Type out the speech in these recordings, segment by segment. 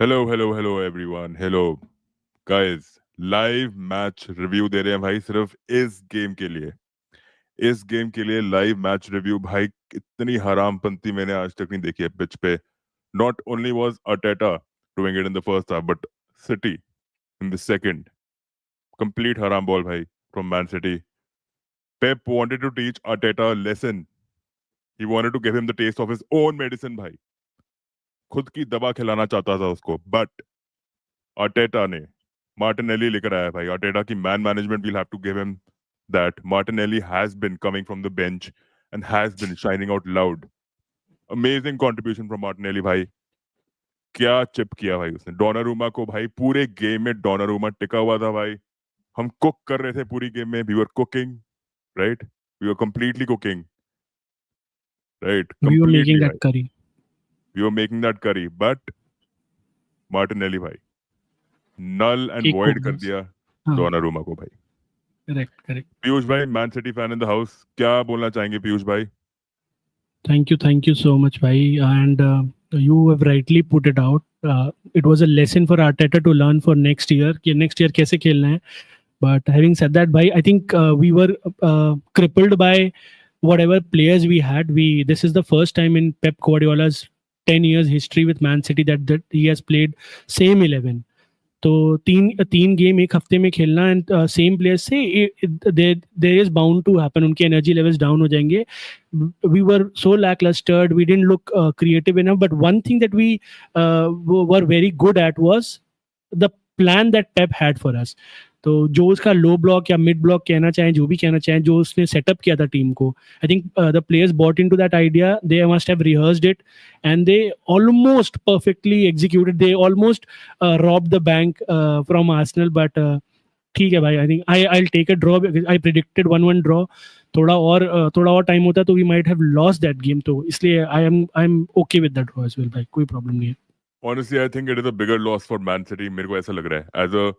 Hello everyone. Hello guys. Live match review दे रहे हैं भाई सिर्फ इस गेम के लिए. इस गेम के लिए लाइव मैच रिव्यू भाई. इतनी हरामपंती मैंने आज तक नहीं देखी है पिच पे. Not only was Arteta doing it in the first half, but City in the second. Complete haramball bhai from Man City. Pep wanted to teach Arteta a lesson. He wanted to give him the taste of his own medicine bhai. खुद की दवा खिलाना चाहता था उसको, but Arteta ने Martinelli लेकर आया भाई. Arteta की man management, we'll have to give him that. Martinelli has been coming from the bench and has been shining out loud. Amazing contribution from Martinelli भाई. क्या चिप किया भाई उसने. डोनारूमा को भाई पूरे गेम में डोनारूमा टिका हुआ था भाई. हम कुक कर रहे थे पूरी गेम में. We were cooking, right. We were completely cooking, right. We were making completely भाई. that curry. We were making that curry, but Martinelli भाई नल एंड Cake वॉइड कर cookers. दिया हाँ, डोनारूमा को भाई. correct. पीयूष भाई, man city fan in the house, क्या बोलना चाहेंगे पीयूष भाई? Thank you so much, bhai. And you have rightly put it out. It was a lesson for Arteta to learn for next year. कि next year कैसे खेलना है. But having said that, bhai, I think we were crippled by whatever players we had. This is the first time in Pep Guardiola's 10 years history with Man City that he has played same 11. तो तीन game एक हफ्ते में खेलना and same players से there is bound to happen. उनके energy levels down हो जाएंगे. We were so lacklustre, we didn't look creative enough. But one thing that we were very good at was the plan that Pep had for us. तो जो उसका low block या mid block कहना चाहें, जो भी कहना चाहें, जो उसने सेटअप किया था टीम को, I think the players bought into that idea. They must have rehearsed it and they almost perfectly executed. They almost robbed the bank from Arsenal. But ठीक है भाई, I think I'll take a draw. I predicted 1-1 draw. थोड़ा और time होता तो we might have lost that game. तो इसलिए I'm okay with that draw as well भाई. कोई प्रॉब्लम नहीं है. Honestly, I think it is a bigger loss for Man City. मेरे को ऐसा लग रहा है, as a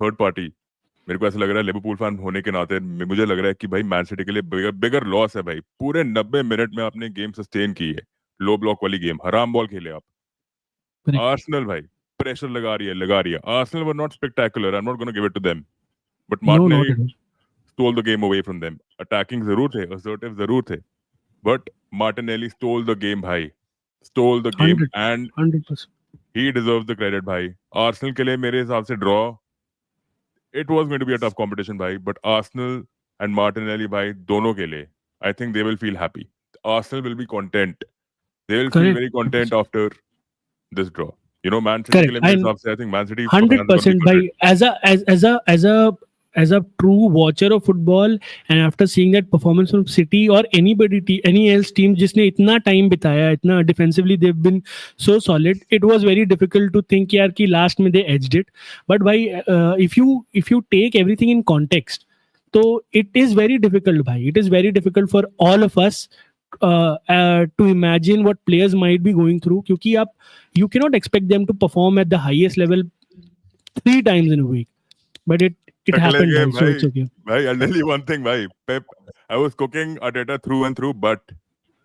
थर्ड पार्टी मेरे को ऐसा लग रहा है, लिवरपूल फैन होने के नाते मुझे लग रहा है कि भाई मैन सिटी के लिए बिगर लॉस है भाई. पूरे 90 मिनट में आपने गेम सस्टेन की है. लो ब्लॉक वाली गेम, हराम बॉल खेले आप. आर्सेनल भाई प्रेशर लगा रही है. Arsenal were not spectacular. I am not gonna give it to them, but Martinelli stole the game away from them. Attacking जरूर थे, assertive जरूर थे, but Martinelli stole the game भाई. Stole the game 100, and 100%. he deserves the credit भाई. Arsenal के लिए मेरे हिसाब से draw, it was going to be a tough competition भाई, but Arsenal and Martinelli भाई दोनों के लिए I think they will feel happy. Arsenal will be content. They will feel very content after this draw. You know, Man City के लिए मेरे हिसाब से I think Man City 100% भाई. As a true watcher of football, and after seeing that performance from City or any else team जिसने इतना time बिताया, इतना defensively they've been so solid, it was very difficult to think यार कि last में they edged it. But भाई, if you take everything in context, तो it is very difficult भाई. It is very difficult for all of us to imagine what players might be going through, क्योंकि आप you cannot expect them to perform at the highest level 3 times in a week. But it happened, bhai, so it's okay. Bhai, I'll tell you one thing, bhai. Pep, I was cooking Arteta through and through, but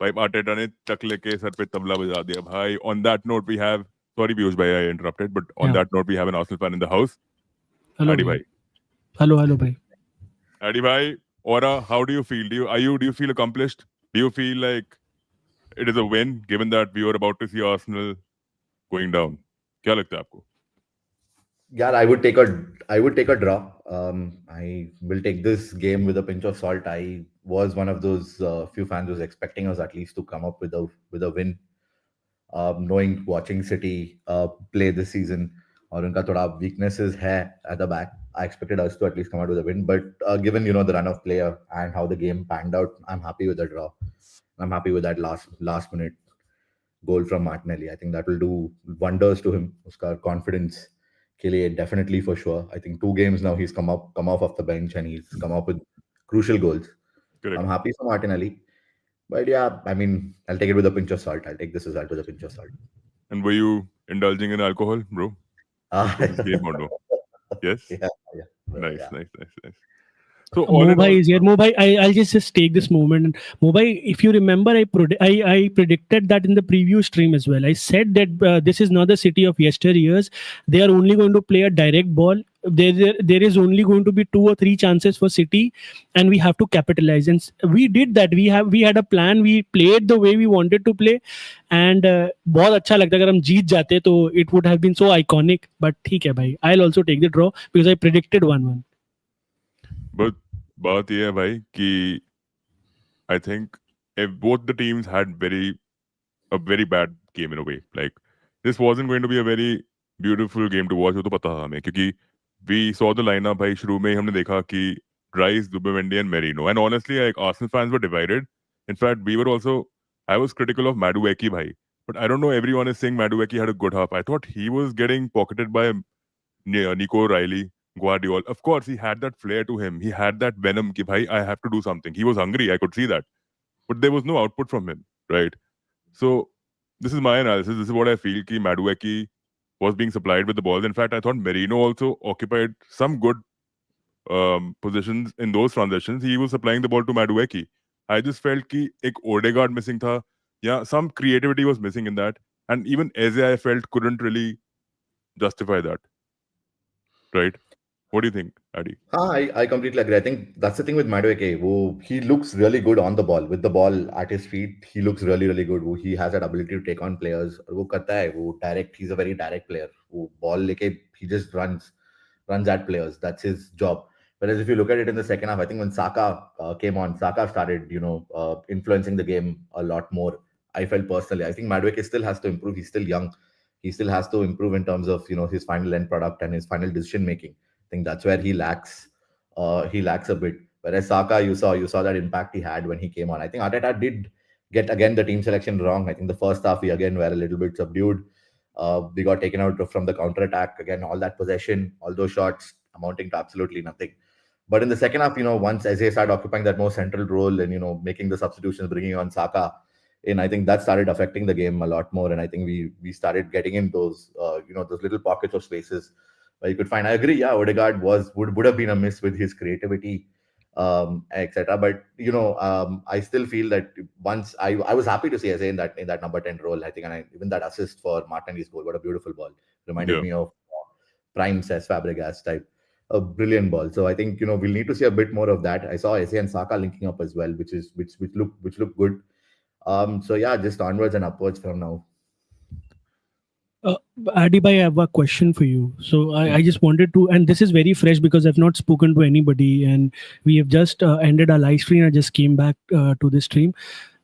bhai, Arteta ने चकले के sir पे तबला बजा दिया भाई. On that note, we have, sorry Piyush bhai, I interrupted, but on that note, we have an Arsenal fan in the house. Hello Adi bhai. Hello bhai. Adi bhai, Aura, how do you feel? Do you feel accomplished? Do you feel like it is a win, given that we were about to see Arsenal going down? क्या लगता है आपको? Yeah, I would take a draw. I will take this game with a pinch of salt. I was one of those few fans who was expecting us at least to come up with a win. Knowing watching City play this season, और उनका थोड़ा weaknesses है at the back, I expected us to at least come out with a win. But given the run of play and how the game panned out, I'm happy with the draw. I'm happy with that last minute goal from Martinelli. I think that will do wonders to him. Uska confidence के लिए definitely for sure. I think 2 games now he's come off of the bench and he's come up with crucial goals. Correct. I'm happy for Martinelli. But yeah, I mean, I'll take it with a pinch of salt. I'll take this result with a pinch of salt. And were you indulging in alcohol, bro? Game or no? Yes? Yeah. Nice. So all Mo in bhai all, is here. Mo bhai, I'll just take this moment. Mo bhai, if you remember, I predicted that in the preview stream as well. I said that this is not the City of yesteryears. They are only going to play a direct ball. There is only going to be two or three chances for City, and we have to capitalize. And we did that. We had a plan. We played the way we wanted to play, and बहुत अच्छा लगता अगर हम जीत जाते तो it would have been so iconic. But ठीक है भाई. I'll also take the draw because I predicted 1-1. but बात ये है भाई कि I think if both the teams had a very bad game in a way. Like this wasn't going to be a very beautiful game to watch. वो तो पता था हमें क्योंकि we saw the lineup भाई शुरू में ही हमने देखा कि Rice, Zubimendi and Merino. And honestly, like Arsenal fans were divided. In fact, we were also I was critical of Madueke bhai. But I don't know, everyone is saying Madueke had a good half. I thought he was getting pocketed by Nico Riley, Guardiola. Of course, he had that flair to him. He had that venom ki bhai, I have to do something. He was hungry, I could see that. But there was no output from him, right? So this is my analysis. This is what I feel. Ki Madueke was being supplied with the balls. In fact, I thought Merino also occupied some good positions in those transitions. He was supplying the ball to Madueke. I just felt ki ek Odegaard missing tha. Yeah, some creativity was missing in that. And even Eze, I felt, couldn't really justify that. Right? What do you think, Adi? I completely agree. I think that's the thing with Madueke. He looks really good on the ball. With the ball at his feet, he looks really, really good. He has that ability to take on players. वो करता है, वो direct. He's a very direct player. वो ball लेके he just runs at players. That's his job. Whereas if you look at it in the second half, I think when Saka came on, Saka started, influencing the game a lot more. I felt personally. I think Madueke still has to improve. He's still young. He still has to improve in terms of his final end product and his final decision making. I think that's where he lacks. He lacks a bit. Whereas Saka, you saw that impact he had when he came on. I think Arteta did get again the team selection wrong. I think the first half we again were a little bit subdued. We got taken out from the counter attack again. All that possession, all those shots amounting to absolutely nothing. But in the second half, once Eze started occupying that more central role and making the substitutions, bringing on Saka in, I think that started affecting the game a lot more. And I think we started getting in those those little pockets of spaces where you could find. I agree, yeah, Odegaard would have been a miss with his creativity, etc. But I still feel that once I was happy to see Eze in that number 10 role. I think, and even that assist for Martinelli's goal, what a beautiful ball! Reminded Yeah. me of prime Cesc Fabregas type. A brilliant ball. So I think we'll need to see a bit more of that. I saw Eze and Saka linking up as well, which look good. So yeah, just onwards and upwards from now. Uh, Adi bhai, I have a question for you. So Hmm. I just wanted to, and this is very fresh because I've not spoken to anybody, and we have just ended our live stream. I just came back to the stream.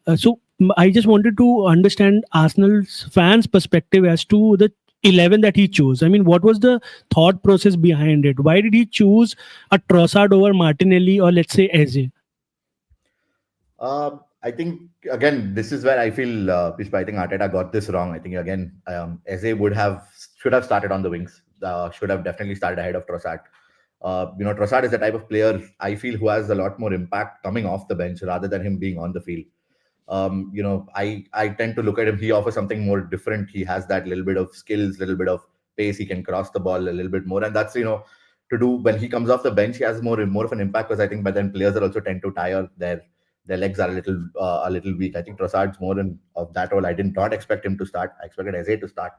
I just wanted to understand Arsenal's fans' perspective as to the 11 that he chose. I mean, what was the thought process behind it? Why did he choose a Trossard over Martinelli or let's say Eze? I think again, this is where I feel Pushpa, I think Arteta got this wrong. I think again, Eze should have started on the wings. Should have definitely started ahead of Trossard. Trossard is the type of player I feel who has a lot more impact coming off the bench rather than him being on the field. I tend to look at him. He offers something more different. He has that little bit of skills, little bit of pace. He can cross the ball a little bit more, and that's to do when he comes off the bench. He has more of an impact because I think, but then players are also tend to tire. Their legs are a little weak. I think Trossard's more of that role. I did not expect him to start. I expected Eze to start,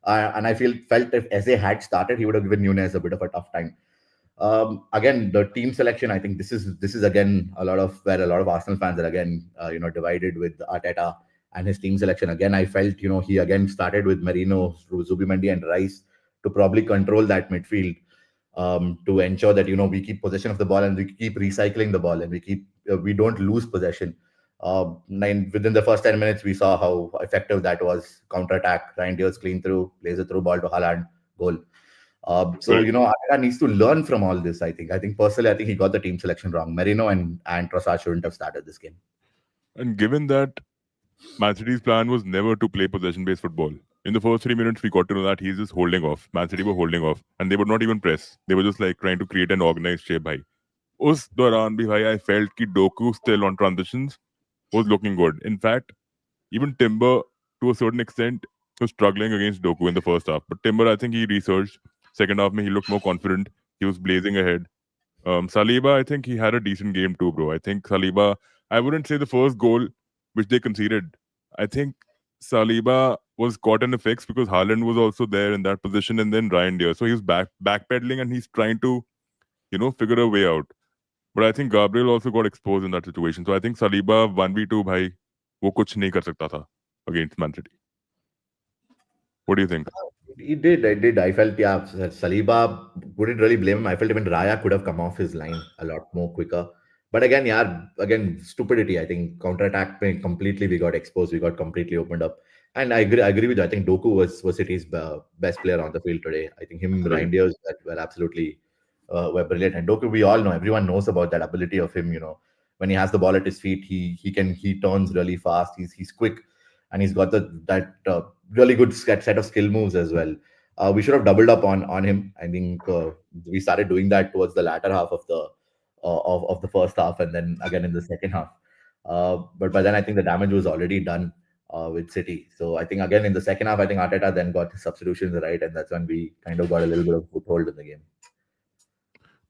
and I felt if Eze had started, he would have given Nunes a bit of a tough time. Again, the team selection. I think this is again a lot of where a lot of Arsenal fans are again divided with Arteta and his team selection. Again, I felt he again started with Merino, Zubimendi, and Rice to probably control that midfield, to ensure that we keep possession of the ball and we keep recycling the ball and we don't lose possession. Within the first 10 minutes, we saw how effective that was. Counter attack, Ryan Diaz clean through, plays it through ball to Haaland, goal. So Right. Arteta needs to learn from all this. I think personally, I think he got the team selection wrong. Merino and Trossard shouldn't have started this game. And given that Man City's plan was never to play possession-based football. In the first 3 minutes, we got to know that he's just holding off. Man City were holding off, and they would not even press. They were just like trying to create an organized shape. Bhai. उस दौरान भी भाई I felt कि Doku still on transitions was looking good. In fact, even Timber to a certain extent was struggling against Doku in the first half. But Timber, I think he researched. Second half, he looked more confident. He was blazing ahead. Saliba, I think he had a decent game too, bro. I think Saliba, I wouldn't say the first goal which they conceded. I think Saliba was caught in a fix because Haaland was also there in that position, and then Ryan Deer. So he was backpedaling and he's trying to, figure a way out. But I think Gabriel also got exposed in that situation. So I think Saliba 1v2 भाई वो कुछ नहीं कर सकता था against Man City. What do you think? He did. I did. I felt, yeah, Saliba wouldn't really blame him. I felt even Raya could have come off his line a lot more quicker. But again, yeah, again, stupidity. I think counter-attack completely, we got exposed. We got completely opened up. And I agree with you. I think Doku was City's best player on the field today. I think him, Right. Reinders were absolutely were brilliant. And Doku, we all know, everyone knows about that ability of him. When he has the ball at his feet, he turns really fast. He's quick, and he's got that really good set of skill moves as well. We should have doubled up on him. I think we started doing that towards the latter half of the first half, and then again in the second half. But by then, I think the damage was already done with City. So I think again in the second half, I think Arteta then got his substitutions right, and that's when we kind of got a little bit of foothold in the game.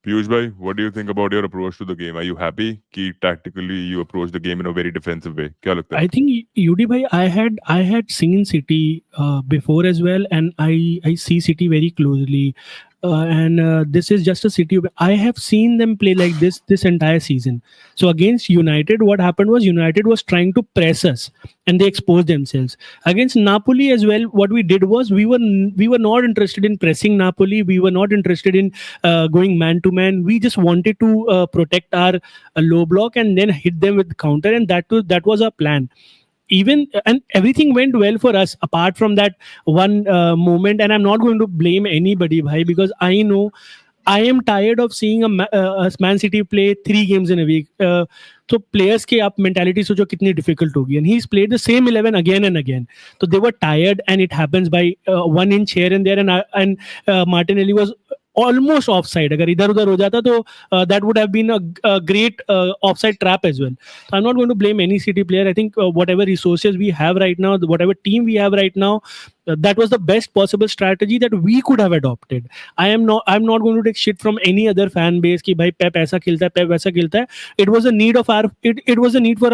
Piyush bhai, what do you think about your approach to the game? Are you happy कि tactically you approach the game in a very defensive way? क्या लगता है? I think UD bhai, I had seen City before as well, and I see City very closely. And this is just a City. I have seen them play like this entire season. So against United, what happened was United was trying to press us, and they exposed themselves. Against Napoli as well, what we did was we were not interested in pressing Napoli. We were not interested in going man to man. We just wanted to protect our low block and then hit them with counter, and that was our plan. Even and everything went well for us apart from that one moment, and I'm not going to blame anybody bhai, because I know I am tired of seeing a Man City play 3 games in a week. So players की आप mentality सोचो कितनी difficult होगी, and he's played the same 11 again and again. So they were tired, and it happens by 1 inch here and there, and Martinelli was almost offside. अगर इधर उधर हो जाता तो that would have been a great offside trap as well. So I'm not going to blame any City player. I think whatever resources we have right now, whatever team we have right now, that was the best possible strategy that we could have adopted. I'm not going to take shit from any other fan base कि भाई पेप ऐसा खेलता है, पेप वैसा खेलता है. It was a need of it was a need for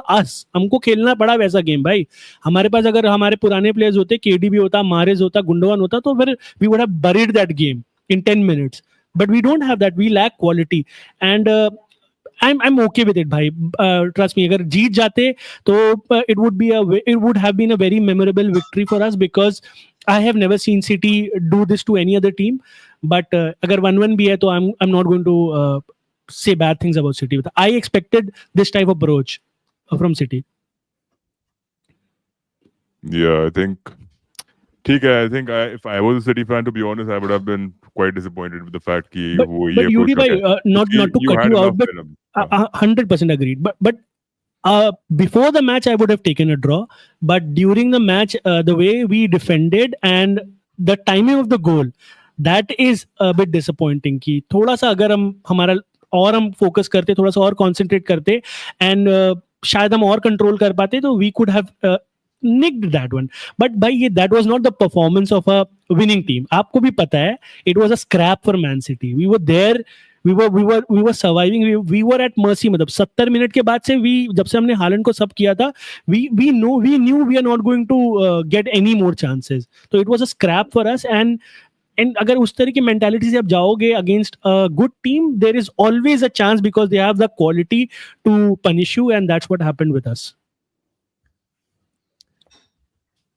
us. हमको खेलना पड़ा वैसा गेम भाई. हमारे पास अगर हमारे पुराने प्लेयर्स होते, KDB होता, मारेज होता, गुंडोगान होता, तो फिर we would have buried that game in 10 minutes. But we don't have that. We lack quality. And I'm okay with it, bhai. Trust me, अगर जीत जाते तो it would have been a very memorable victory for us, because I have never seen City do this to any other team. But अगर 1-1 भी है तो I'm not going to say bad things about City. I expected this type of approach from City. Yeah, I think if I was a City fan, to be honest, I would have been quite disappointed with the fact कि But वो ये UD approach bhai, रखा है. not to You cut had you out, enough but Venom. 100% agreed. But before the match, I would have taken a draw. But during the match, the way we defended and the timing of the goal, that is a bit disappointing. कि थोड़ा सा अगर हम focus करते, थोड़ा सा और concentrate करते, and शायद हम और control कर पाते, तो we could have nicked that one. But that was not the performance of a winning team. आपको भी पता है, it was a scrap for Man City. We were there. We were surviving. We were at mercy. मतलब 70 minute के बाद से जब से हमने हालैंड को सब किया था, we knew we are not going to get any more chances. So it was a scrap for us. And अगर उस तरह की mentality से आप जाओगे against a good team, there is always a chance, because they have the quality to punish you, and that's what happened with us.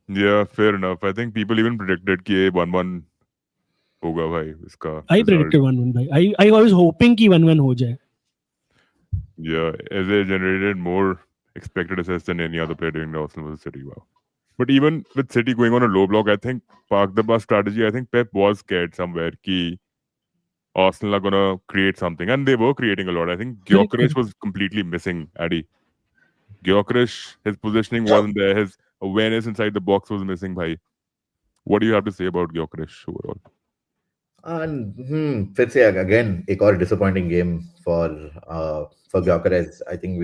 Yeah, fair enough. I think people even predicted कि ये 1-1 होगा भाई इसका I result. predicted 1-1 भाई. I was hoping कि 1-1 हो जाए. Yeah, as they generated more expected assists than any other player during the Arsenal versus City. Wow. But even with City going on a low block, I think park the bus strategy, I think Pep was scared somewhere कि Arsenal are gonna create something, and they were creating a lot. I think Gyökeres was completely missing. Addy, Gyökeres, his positioning wasn't there. His awareness inside the box was missing. Bhai, what do you have to say about Gyökeres overall? And let's say again, एक और disappointing game for Gyökeres. I think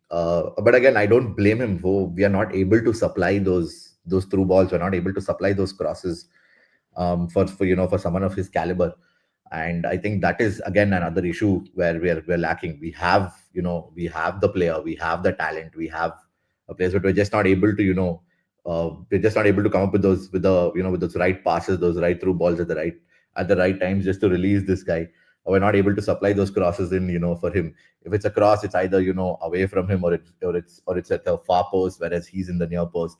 but again, I don't blame him. We are not able to supply those through balls. We're not able to supply those crosses for someone of his caliber. And I think that is again another issue where we're lacking. We have the player, we have the talent, we have a place, but we're just not able to we're just not able to come up with those with the you know with those right passes, those right through balls at the right times just to release this guy. We're not able to supply those crosses in for him. If it's a cross, it's either away from him, or it's at the far post, whereas he's in the near post.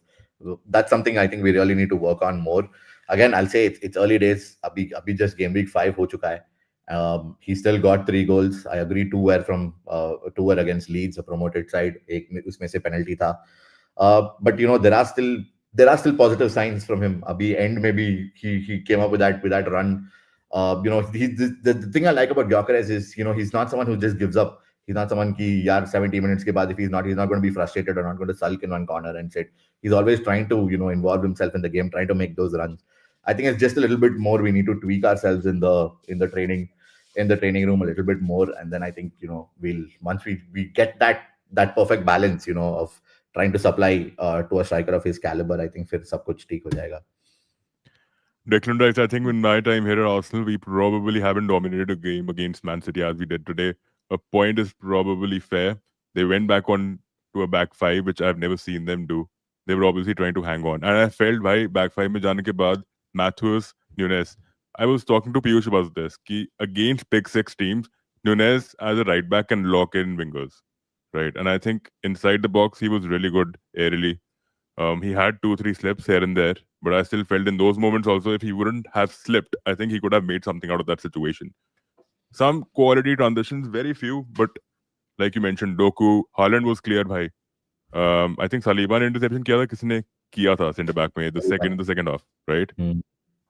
That's something I think we really need to work on more. Again, I'll say it's early days. Abhi just game week 5 ho chuka hai. He still got 3 goals. I agree, two were against Leeds, a promoted side. एक उसमें से penalty था. But there are still positive signs from him. Abhi end maybe he came up with that run. The thing I like about Gyökeres is he's not someone who just gives up. He's not someone ki yaar 70 minutes ke baad if he's not going to be frustrated or not going to sulk in one corner and sit. He's always trying to involve himself in the game, trying to make those runs. I think it's just a little bit more we need to tweak ourselves in the training room a little bit more, and then I think we'll once we get that perfect balance of trying to supply to a striker of his caliber, I think फिर सब कुछ ठीक हो जाएगा. Declan Rice, I think in my time here at Arsenal, we probably haven't dominated a game against Man City as we did today. A point is probably fair. They went back on to a back five, which I've never seen them do. They were obviously trying to hang on. And I felt by back five mein jaane ke baad, Matthews, Nunes. I was talking to Piyush about this. Ki against big six teams, Nunes as a right back can lock in wingers. Right. And I think inside the box, he was really good aerially. He had 2, 3 slips here and there, but I still felt in those moments also, if he wouldn't have slipped, I think he could have made something out of that situation. Some quality transitions, very few, but like you mentioned, Doku, Haaland was clear, bhai. I think Saliba ने interception किया था, किसने किया था center back में, the second in the second half, right? Hmm.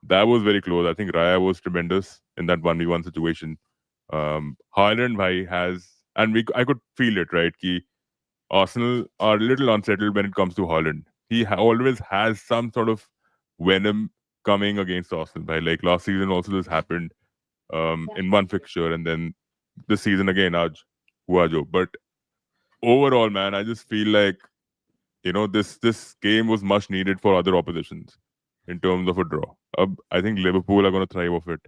That was very close. I think Raya was tremendous in that 1v1 situation. Haaland, bhai, I could feel it, right? Ki Arsenal are a little unsettled when it comes to Haaland. He always has some sort of venom coming against Arsenal. By like last season, also this happened in one fixture, and then this season again, Aj Huajo. But overall, man, I just feel like this game was much needed for other oppositions in terms of a draw. I think Liverpool are going to thrive off it.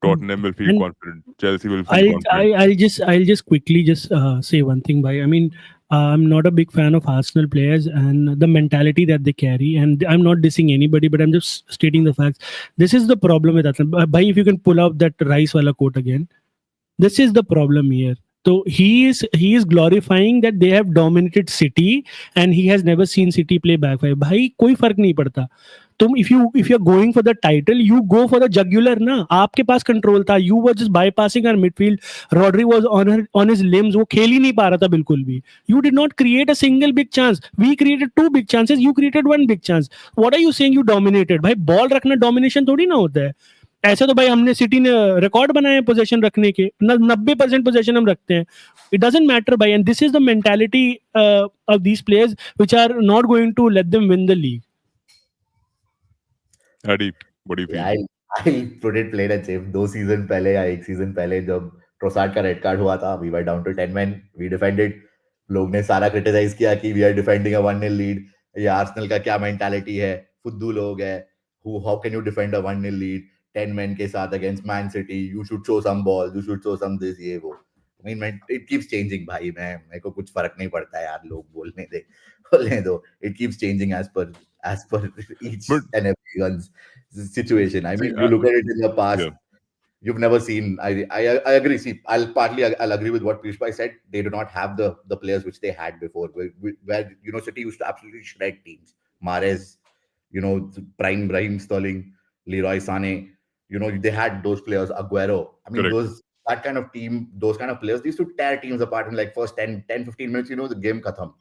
Tottenham will feel And confident. Chelsea will feel confident. I'll just quickly say one thing. By I mean, I'm not a big fan of Arsenal players and the mentality that they carry. And I'm not dissing anybody, but I'm just stating the facts. This is the problem with Arsenal. By if you can pull out that Rice wala quote again, this is the problem here. So he is glorifying that they have dominated City and he has never seen City play back five. भाई कोई फर्क नहीं पड़ता. तुम if you're going for the title, you go for the jugular ना. आपके पास control था. You were just bypassing our midfield. Rodri was on his limbs. वो खेल ही नहीं पा रहा था बिल्कुल भी. You did not create a single big chance. We created 2 big chances. You created 1 big chance. What are you saying? You dominated. भाई ball रखना domination थोड़ी ना होता है. ऐसा तो भाई हमने सिटी ने रिकॉर्ड बनाए हैं पोजेशन रखने के 90% पोजेशन हम रखते हैं. इट डजंट मैटर भाई and this is the mentality of these players which are not going to let them win the league. Adi, what do you feel? I put it plain and safe. 2 season पहले या 1 season पहले जब Trossard का red card हुआ था, we were down to 10 men, we defended. लोग ने सारा क्रिटिसाइज किया कि we are defending a 1-0 lead. ये आर्सेनल का क्या मेंटालिटी है, फुद्दू लोग है. How can you defend a 1-0 lead 10 men के साथ against Man City? You should show some balls, you should show some this ये वो. I mean, it keeps changing भाई. मेरे को कुछ फर्क नहीं पड़ता यार, लोग बोलने दो. It keeps changing as per each But and everyone's situation. I see, mean, you look at it in the past. yeah, You've never seen. I agree. See, I'll agree with what Piyush said. They do not have the players which they had before, where City used to absolutely shred teams. Mahrez, prime Raheem Sterling, Leroy Sané. They had those players. Aguero. I mean, correct. that kind of team, those kind of players, they used to tear teams apart in like first 10, 15 minutes. The game khatam.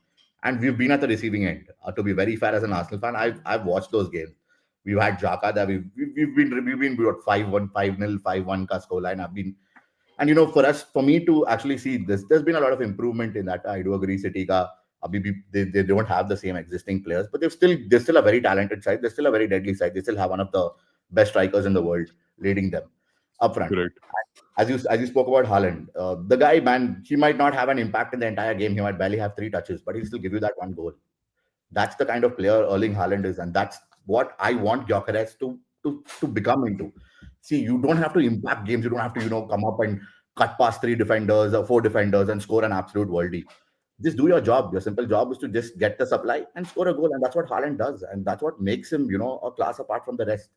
And we've been at the receiving end. To be very fair, as an Arsenal fan, I've watched those games. We've had Xhaka that we've been what 5-1, 5-0, 5-1 ka scoreline. For me to actually see this, there's been a lot of improvement in that. I do agree. City ka they don't have the same existing players, but they're still a very talented side. They're still a very deadly side. They still have one of the best strikers in the world leading them up front. Correct. As you spoke about Haaland, the guy, man, he might not have an impact in the entire game. He might barely have 3 touches, but he'll still give you that 1 goal. That's the kind of player Erling Haaland is, and that's what I want Gyökeres to become into. See, you don't have to impact games. You don't have to, come up and cut past three defenders or four defenders and score an absolute worldie. Just do your job. Your simple job is to just get the supply and score a goal, and that's what Haaland does, and that's what makes him, a class apart from the rest.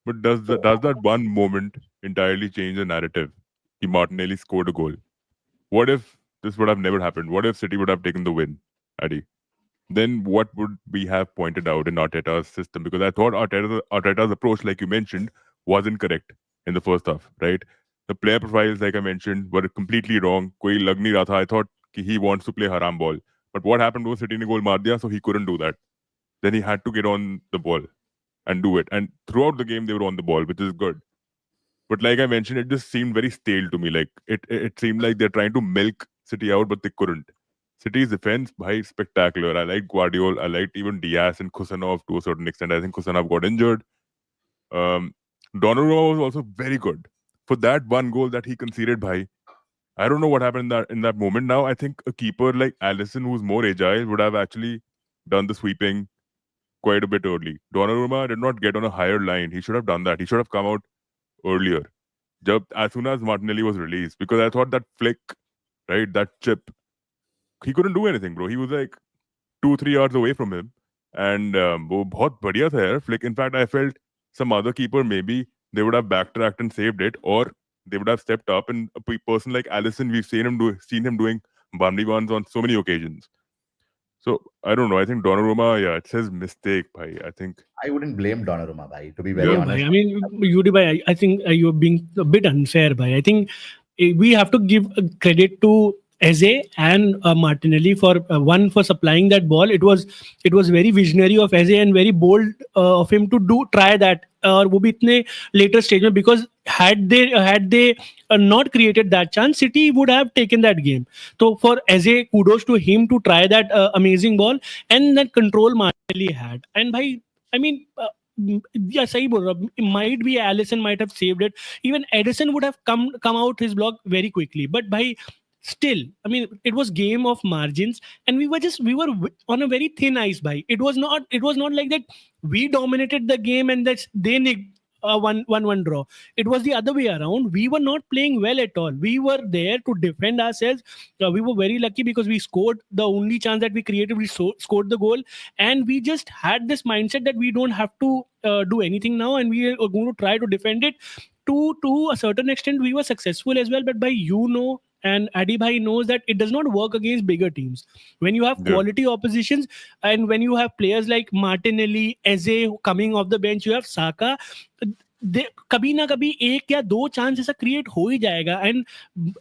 But does that one moment entirely change the narrative? He Martinelli scored a goal. What if this would have never happened? What if City would have taken the win, Addy? Then what would we have pointed out in Arteta's system? Because I thought Arteta's approach, like you mentioned, wasn't correct in the first half, right? The player profiles, like I mentioned, were completely wrong. Koi lag nahi raha tha. I thought he wants to play haram ball. But what happened was City ne goal maar diya, so he couldn't do that. Then he had to get on the ball and do it. And throughout the game, they were on the ball, which is good. But like I mentioned, it just seemed very stale to me. Like it seemed like they're trying to milk City out, but they couldn't. City's defense, bhai, spectacular. I like Guardiola. I liked even Diaz and Kusanov to a certain extent. I think Kusanov got injured. Um, Donnarumma was also very good for that one goal that he conceded. Bhai, I don't know what happened in that moment. Now I think a keeper like Allison, who's more agile, would have actually done the sweeping quite a bit early. Donnarumma did not get on a higher line. He should have done that. He should have come out earlier. As soon as Martinelli was released, because I thought that flick, right, that chip, he couldn't do anything, bro. He was like 2-3 yards away from him, and वो बहुत बढ़िया था यार flick. In fact, I felt some other keeper maybe they would have backtracked and saved it, or they would have stepped up. And a person like Allison, we've seen him doing Bambi ones on so many occasions. So I don't know. I think Donnarumma, yeah, it says mistake, bhai. I think I wouldn't blame Donnarumma, bhai, to be very No, yeah, bhai. honest. I mean, Yuri bhai, I think you're being a bit unfair, bhai. I think we have to give credit to Eze and Martinelli for one for supplying that ball. It was very visionary of Eze and very bold of him to try that. और वो भी इतने later stage में, because had they not created that chance, City would have taken that game. So for Eze, kudos to him to try that amazing ball, and that control Martinelli had. And bhai, I mean. Yeah, sahi bol raha. It might be Allison might have saved it. Even Edison would have come out his block very quickly. But by still, I mean, it was game of margins, and we were on a very thin ice. By it was not like that we dominated the game and that's they one draw. It was the other way around. We were not playing well at all. We were there to defend ourselves. We were very lucky because we scored the only chance that we created. We scored the goal, and we just had this mindset that we don't have to do anything now, and we are going to try to defend it. To a certain extent, we were successful as well. But and Adi Bhai knows that it does not work against bigger teams. When you have yeah, quality oppositions and when you have players like Martinelli, Eze coming off the bench, you have Saka, कभी ना कभी एक या दो chance ऐसा create हो ही जाएगा. And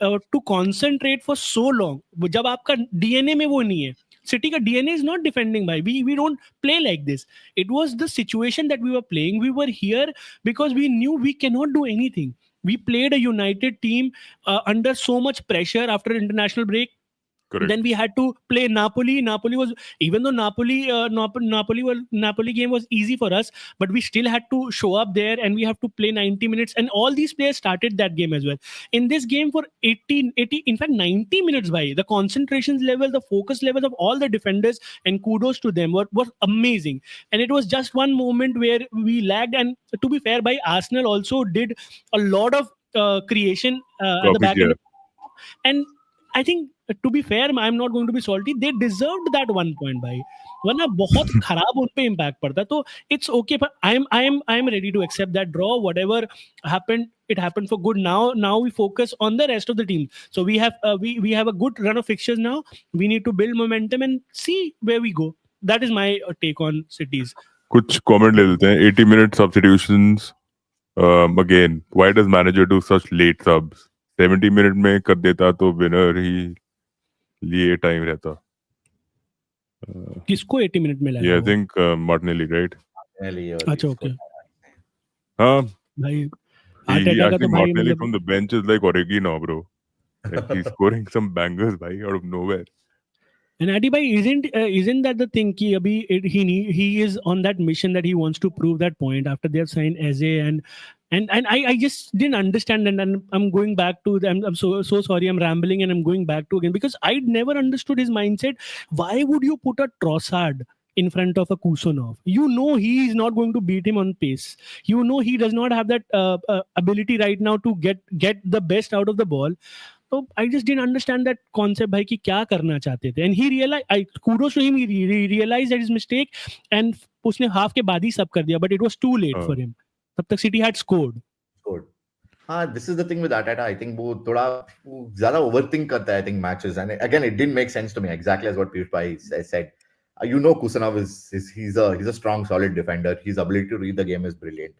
to concentrate for so long, जब आपका डीएनए में वो नहीं है. City का DNA is not defending by. We don't play like this. It was the situation that we were playing. We were here because we knew we cannot do anything. We played a united team under so much pressure after international break. correct. Then we had to play Napoli. Napoli was, even though Napoli game was easy for us, but we still had to show up there and we have to play 90 minutes. And all these players started that game as well. In this game for 80, in fact 90 minutes, by the concentration level, the focus levels of all the defenders, and kudos to them, was amazing. And it was just one moment where we lagged. And to be fair, by Arsenal also did a lot of creation at the Copy back kiya. end. And I think, to be fair, I'm not going to be salty. They deserved that 1 point, भाई. वरना बहुत खराब उन पे impact पड़ता. तो it's okay, but I'm ready to accept that draw. Whatever happened, it happened for good. Now we focus on the rest of the team. So we have we have a good run of fixtures now. We need to build momentum and see where we go. That is my take on cities. कुछ comment ले लेते हैं. 80 minute substitutions. Again, why does manager do such late subs? 70 minute में कर देता तो winner ही लिए time रहता. किसको 80 मिनट में लाया Yeah, I वो? think Martinelli, right? Martinelli early अच्छा, scored. okay. Huh? भाई He Arteta का actually तो भाई Martinelli मतलब from the bench is like Origi now, bro. Like he's scoring some bangers, bhai, out of nowhere. And Adi bhai, isn't that the thing? Ki abhi he is on that mission that he wants to prove that point after they have signed Eze and I just didn't understand. And I'm going back to I'm so sorry, I'm rambling and I'm going back to again, because I never understood his mindset. Why would you put a Trossard in front of a Kusunov. You know he is not going to beat him on pace. You know he does not have that ability right now to get the best out of the ball. So I just didn't understand that concept भाई कि क्या करना चाहते थे. And he realized, I kudos to him, he realized that his mistake, and उसने half के बाद ही सब कर दिया, but it was too late for him. तब तक City had scored. This is the thing with Arteta. I think वो थोड़ा ज़्यादा overthink करता है. I think matches, and again it didn't make sense to me. Exactly as what Piyush Bhai said. You know, Kusanov he's a strong, solid defender. His ability to read the game is brilliant.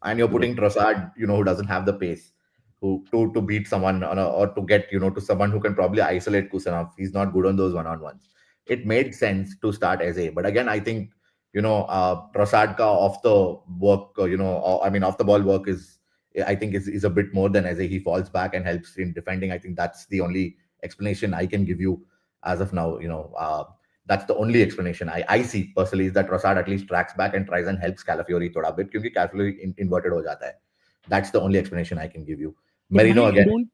And you're putting Trossard, who doesn't have the pace, who to beat someone or to get to someone who can probably isolate Kusanov. He's not good on those one-on-ones. It made sense to start as a, but again, I think Trossard ka off the work, off the ball work I think is a bit more than as a he falls back and helps in defending. I think that's the only explanation I can give you as of now. That's the only explanation I see personally, is that Trossard at least tracks back and tries and helps Calafiori thoda bit, because Calafiori inverted ho jata hai. That's the only explanation I can give you. Merino again.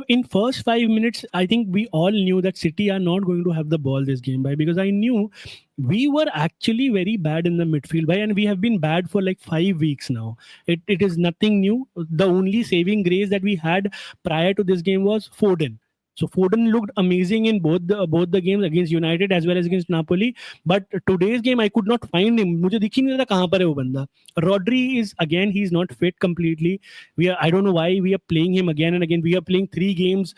In first 5 minutes, I think we all knew that City are not going to have the ball this game, because I knew we were actually very bad in the midfield, and we have been bad for like 5 weeks now. It is nothing new. The only saving grace that we had prior to this game was Foden. So Foden looked amazing in both the games, against United as well as against Napoli. But today's game, I could not find him. मुझे दिख ही नहीं रहा कहाँ पर है वो बंदा. Rodri is again, he's not fit completely. I don't know why we are playing him again and again. We are playing 3 games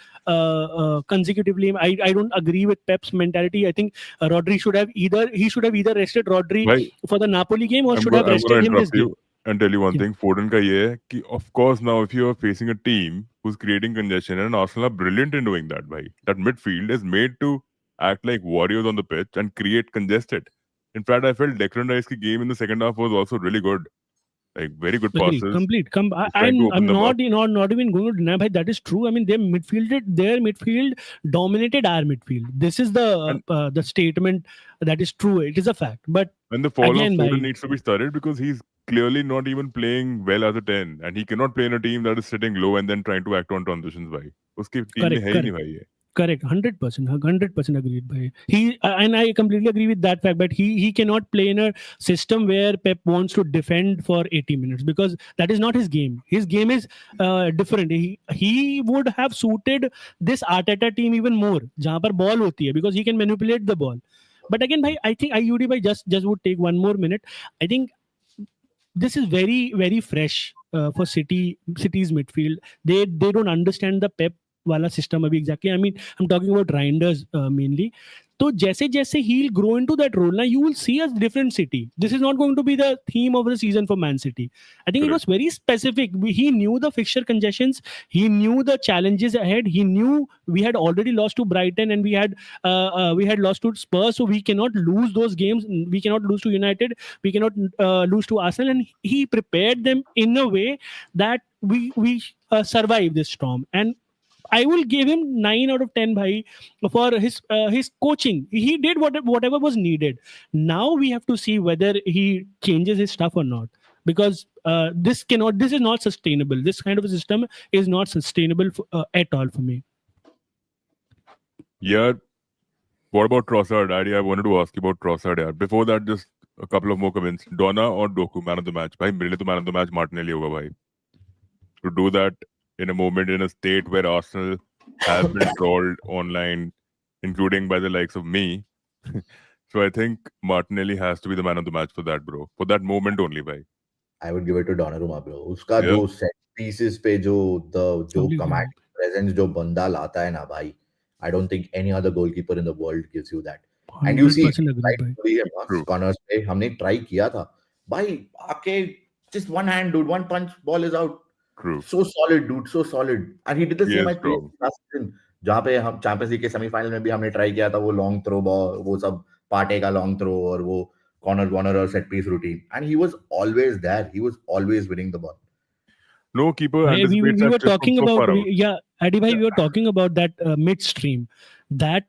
consecutively. I don't agree with Pep's mentality. I think Rodri should have either rested Rodri for the Napoli game, or should have rested him this game. And tell you one thing, Foden ka ye hai ki of course now if you are facing a team who's creating congestion, and Arsenal are brilliant in doing that, bhai. That midfield is made to act like warriors on the pitch and create congested. In fact, I felt Declan Rice's game in the second half was also really good. Like very good passes. I'm not even going to deny, bhai, that is true. I mean, their midfield dominated our midfield. This is the statement that is true. It is a fact. But and the fall again, of Foden needs to be studied, because he's clearly not even playing well as a 10, and he cannot play in a team that is sitting low and then trying to act on transitions. Bhai, uski team mein hai hi nahi bhai ye. Correct, 100% agreed by he, and I completely agree with that fact. But he cannot play in a system where Pep wants to defend for 80 minutes, because that is not his game. His game is different. He would have suited this Arteta team even more, जहाँ पर ball होती है, because he can manipulate the ball. But again, bhai, I think IUD bhai just would take one more minute. I think this is very, very fresh for City's midfield. They don't understand the Pep वाला system अभी exactly. I mean, I'm talking about Reinders mainly. तो जैसे जैसे he'll grow into that role, now you will see a different City. This is not going to be the theme of the season for Man City. I think it was very specific. He knew the fixture congestions. He knew the challenges ahead. He knew we had already lost to Brighton, and we had lost to Spurs. So we cannot lose those games. We cannot lose to United. We cannot lose to Arsenal. And he prepared them in a way that we survive this storm. And I will give him 9 out of 10 bhai, for his coaching. He did whatever was needed. Now we have to see whether he changes his stuff or not, because this is not sustainable. This kind of a system is not sustainable at all for me. Yeah. What about Trossard? I wanted to ask you about Trossard. Yeah. Before that, just a couple of more comments. Donna or Doku, man of the match? Bhai, mere liye to man of the match Martinelli hoga, bhai. To do that in a moment, in a state where Arsenal has been trolled online, including by the likes of me. So I think Martinelli has to be the man of the match for that, bro. For that moment only, bhai. I would give it to Donnarumma, bro. Uska jo set pieces pe jo command presence jo banda lata hai na, bhai. I don't think any other goalkeeper in the world gives you that. And you see, corners pe हमने try किया था, bhai. आके just one hand, dude, one punch, ball is out. True. So solid, dude, so solid. And he did the same at last season. जहाँ पे हम champions league के semifinal में भी हमने ट्राई किया था वो लॉन्ग थ्रो बॉल, वो सब पार्टे का लॉन्ग थ्रो और वो कॉर्नर और set piece routine, and he was always there. He was always winning the ball. No keeper. We were talking about Adi bhai, we were talking about that midstream. That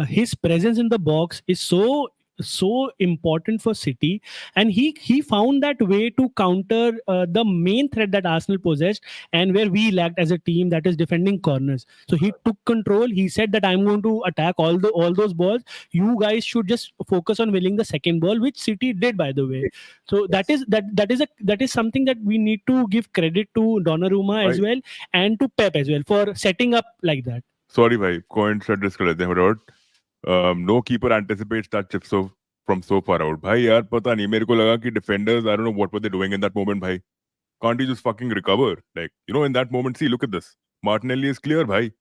his presence in the box is so so important for City, and he found that way to counter the main threat that Arsenal possessed, and where we lacked as a team, that is defending corners. So he took control. He said that I'm going to attack all those balls. You guys should just focus on winning the second ball, which City did, by the way. So that Yes. is that is something that we need to give credit to Donnarumma as भाई well, and to Pep as well, for setting up like that. sorry भाई coin shot disc कर लेते हैं फटाफट. No keeper anticipates that chip so from so far out. भाई यार पता नहीं, मेरे को लगा कि defenders, I don't know what were they doing in that moment भाई. Can't he just fucking recover? Like, you know, in that moment, see, look at this. Martinelli is clear भाई.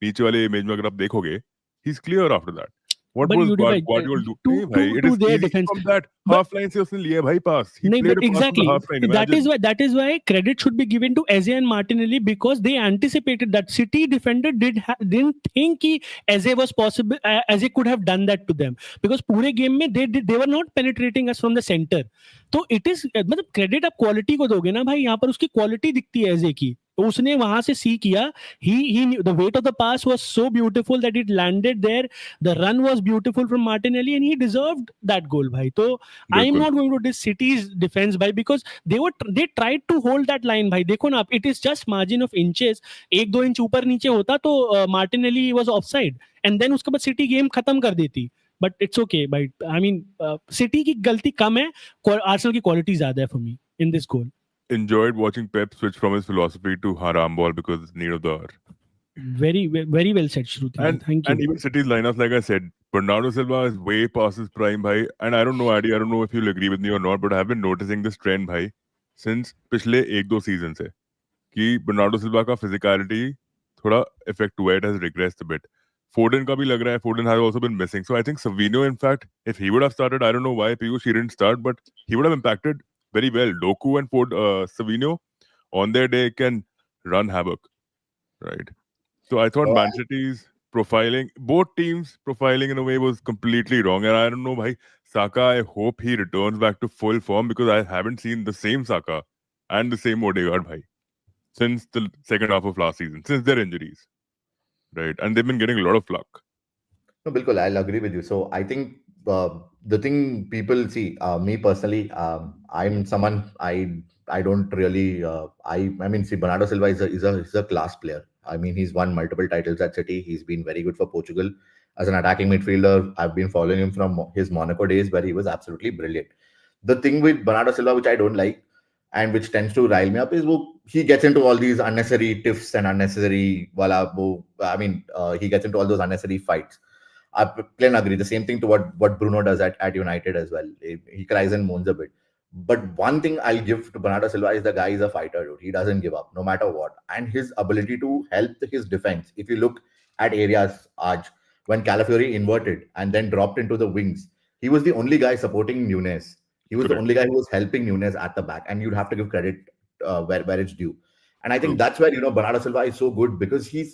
नीचे वाले इमेज में अगर आप देखोगे, he's clear after that. What But was you do, Guardiola do? to नहीं भाई, it to is their easy defense. from that But half line से उसने लिया भाई pass. He no, played but a pass from the exactly. half line. That Imagine. is why credit should be given to Eze and Martinelli, because they anticipated that. City defender didn't think कि Eze was possible. Eze could have done that to them, because पूरे game में they were not penetrating us from the center. तो it is मतलब credit आप quality को दोगे ना भाई, यहाँ पर उसकी quality दिखती है Eze की. तो उसने वहां से सी किया. He knew the weight of the pass was so beautiful that it landed there. The run was beautiful from Martinelli, and he deserved that goal भाई. तो I am बिल्कुल. not going to diss City's defense by, because they tried to hold that line भाई. देखो ना, it is just margin of inches. 1-2 inch ऊपर नीचे होता तो Martinelli was offside, and then उसके बाद City game खत्म कर देती. But it's okay, but I mean City की गलती कम है, Arsenal की quality ज्यादा है for me in this goal. Enjoyed watching Pep switch from his philosophy to Haramball because it's need of the hour. Very well said, Shruti. Thank you. And even City's lineups, like I said, Bernardo Silva is way past his prime, bhai. And I don't know, Adi, I don't know if you'll agree with me or not, but I've been noticing this trend, bhai, since पिछले 1-2 seasons से, कि Bernardo Silva का physicality थोड़ा affect हुआ है, it has regressed a bit. Foden का भी लग रहा है, Foden has also been missing. So I think Savinho, in fact, if he would have started, I don't know why Piyush he didn't start, but he would have impacted very well. Doku and Savinho on their day can run havoc, right? So I thought Oh, Man City's profiling, both teams profiling in a way was completely wrong. And I don't know, bhai, Saka, I hope he returns back to full form, because I haven't seen the same Saka and the same Odegaard, bhai, since the second half of last season, since their injuries, right? And they've been getting a lot of luck. No, Bilkul, I'll agree with you. So I think the thing people see, me personally, I'm someone I don't really I mean, see, Bernardo Silva is a class player. I mean, he's won multiple titles at City. He's been very good for Portugal as an attacking midfielder. I've been following him from his Monaco days, where he was absolutely brilliant. The thing with Bernardo Silva, which I don't like, and which tends to rile me up, is he gets into all these unnecessary tiffs and unnecessary he gets into all those unnecessary fights. I plain agree. The same thing to what Bruno does at United as well. He cries and moans a bit. But one thing I'll give to Bernardo Silva is the guy is a fighter, dude. He doesn't give up no matter what. And his ability to help his defense. If you look at areas, when Calafiori inverted and then dropped into the wings, he was the only guy supporting Nunes. He was the Correct. only guy who was helping Nunes at the back. And you'd have to give credit where it's due. And I think True. that's where Bernardo Silva is so good, because he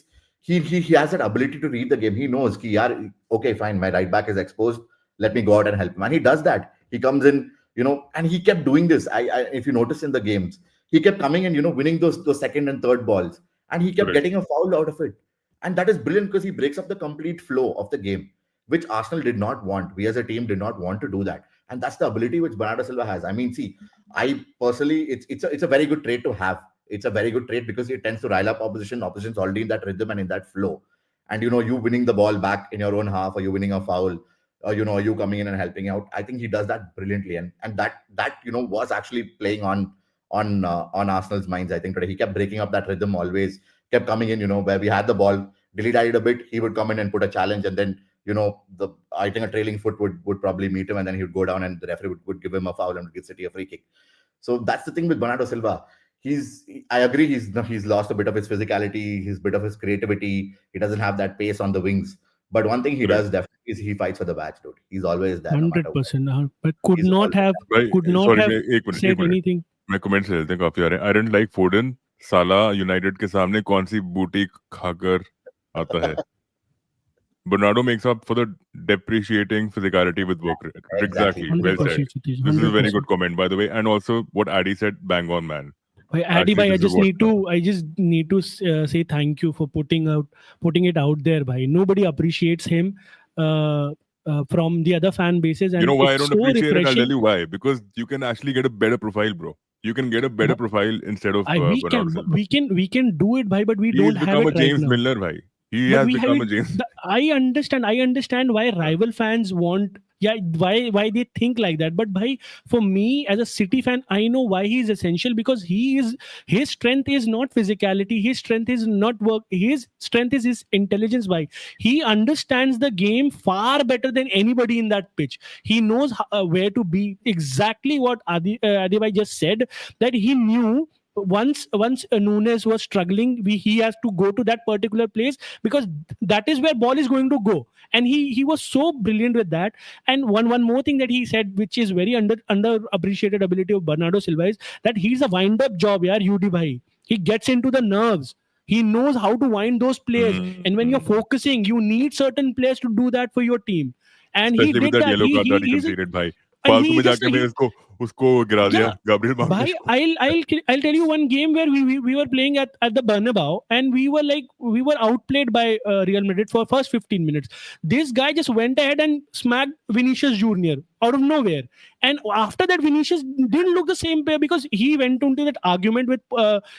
has that ability to read the game. He knows ki, yaar, okay, fine, my right back is exposed. Let me go out and help him. And he does that. He comes in, and he kept doing this. If you notice in the games, he kept coming and winning those second and third balls, and he kept Correct. getting a foul out of it. And that is brilliant, because he breaks up the complete flow of the game, which Arsenal did not want. We as a team did not want to do that. And that's the ability which Bernardo Silva has. I mean, see, I personally, it's a very good trait to have. It's a very good trait, because it tends to rile up opposition. Opposition's already in that rhythm and in that flow. And you winning the ball back in your own half, or you winning a foul, or you coming in and helping out. I think he does that brilliantly, and that was actually playing on Arsenal's minds. I think today he kept breaking up that rhythm, always kept coming in. Where we had the ball, dilly-dallied a bit, he would come in and put a challenge, and then I think a trailing foot would probably meet him, and then he would go down, and the referee would give him a foul and would give City a free kick. So that's the thing with Bernardo Silva. I agree, he's lost a bit of his physicality, his bit of his creativity. He doesn't have that pace on the wings. But one thing he Correct. does definitely is he fights for the badge, dude. He's always there, no matter what. 100%. But could He's not always have भाई sorry, एक said minute anything. मैं comments ले लेते हैं, काफी आ रहे हैं. I didn't like Foden. साला यूनाइटेड के सामने कौन सी बूटी खाकर आता है. Bernardo makes up for the depreciating physicality with work rate. Exactly. Well 100%, said. Satish, This is a very 100%. good comment, by the way. And also what Addy said, bang on, man. Bhai, Addy, Actually, bhai, this is what- I just need to say thank you for putting it out there, bhai. Nobody appreciates him. from the other fan bases, You and know why I it's don't so appreciate it? I'll tell refreshing. you why. Because you can actually get a better profile, bro. You can get a better profile instead of Bernardo Silva. We can do it, bhai, but we He has don't have become it a right James now. Milner, bhai. He But has we have become it. a James. I understand why rival fans want, yeah, why they think like that. But bhai, for me as a City fan, I know why he is essential, because his strength is not physicality, his strength is not work, his strength is his intelligence. Why? He understands the game far better than anybody in that pitch. He knows where to be. Exactly what Adi bhai just said, that he knew once Nunes was struggling, he has to go to that particular place, because that is where ball is going to go. And he was so brilliant with that. And one more thing that he said, which is very under appreciated ability of Bernardo Silva, is that he's a wind up job, yaar, UD bhai. He gets into the nerves. He knows how to wind those players. And when you're Mm. focusing, you need certain players to do that for your team. And he Especially with did that that. yellow card that he He's a, conceded, bhai. and फालतू he में just जाके मैं he उसको गिरा yeah, दिया Gabriel bhai, Magalhaes को. I'll tell you one game where we were playing at the Bernabeu, and we were outplayed by Real Madrid for first 15 minutes. This guy just went ahead and smacked Vinicius Junior out of nowhere, and after that Vinicius didn't look the same player, because he went into that argument with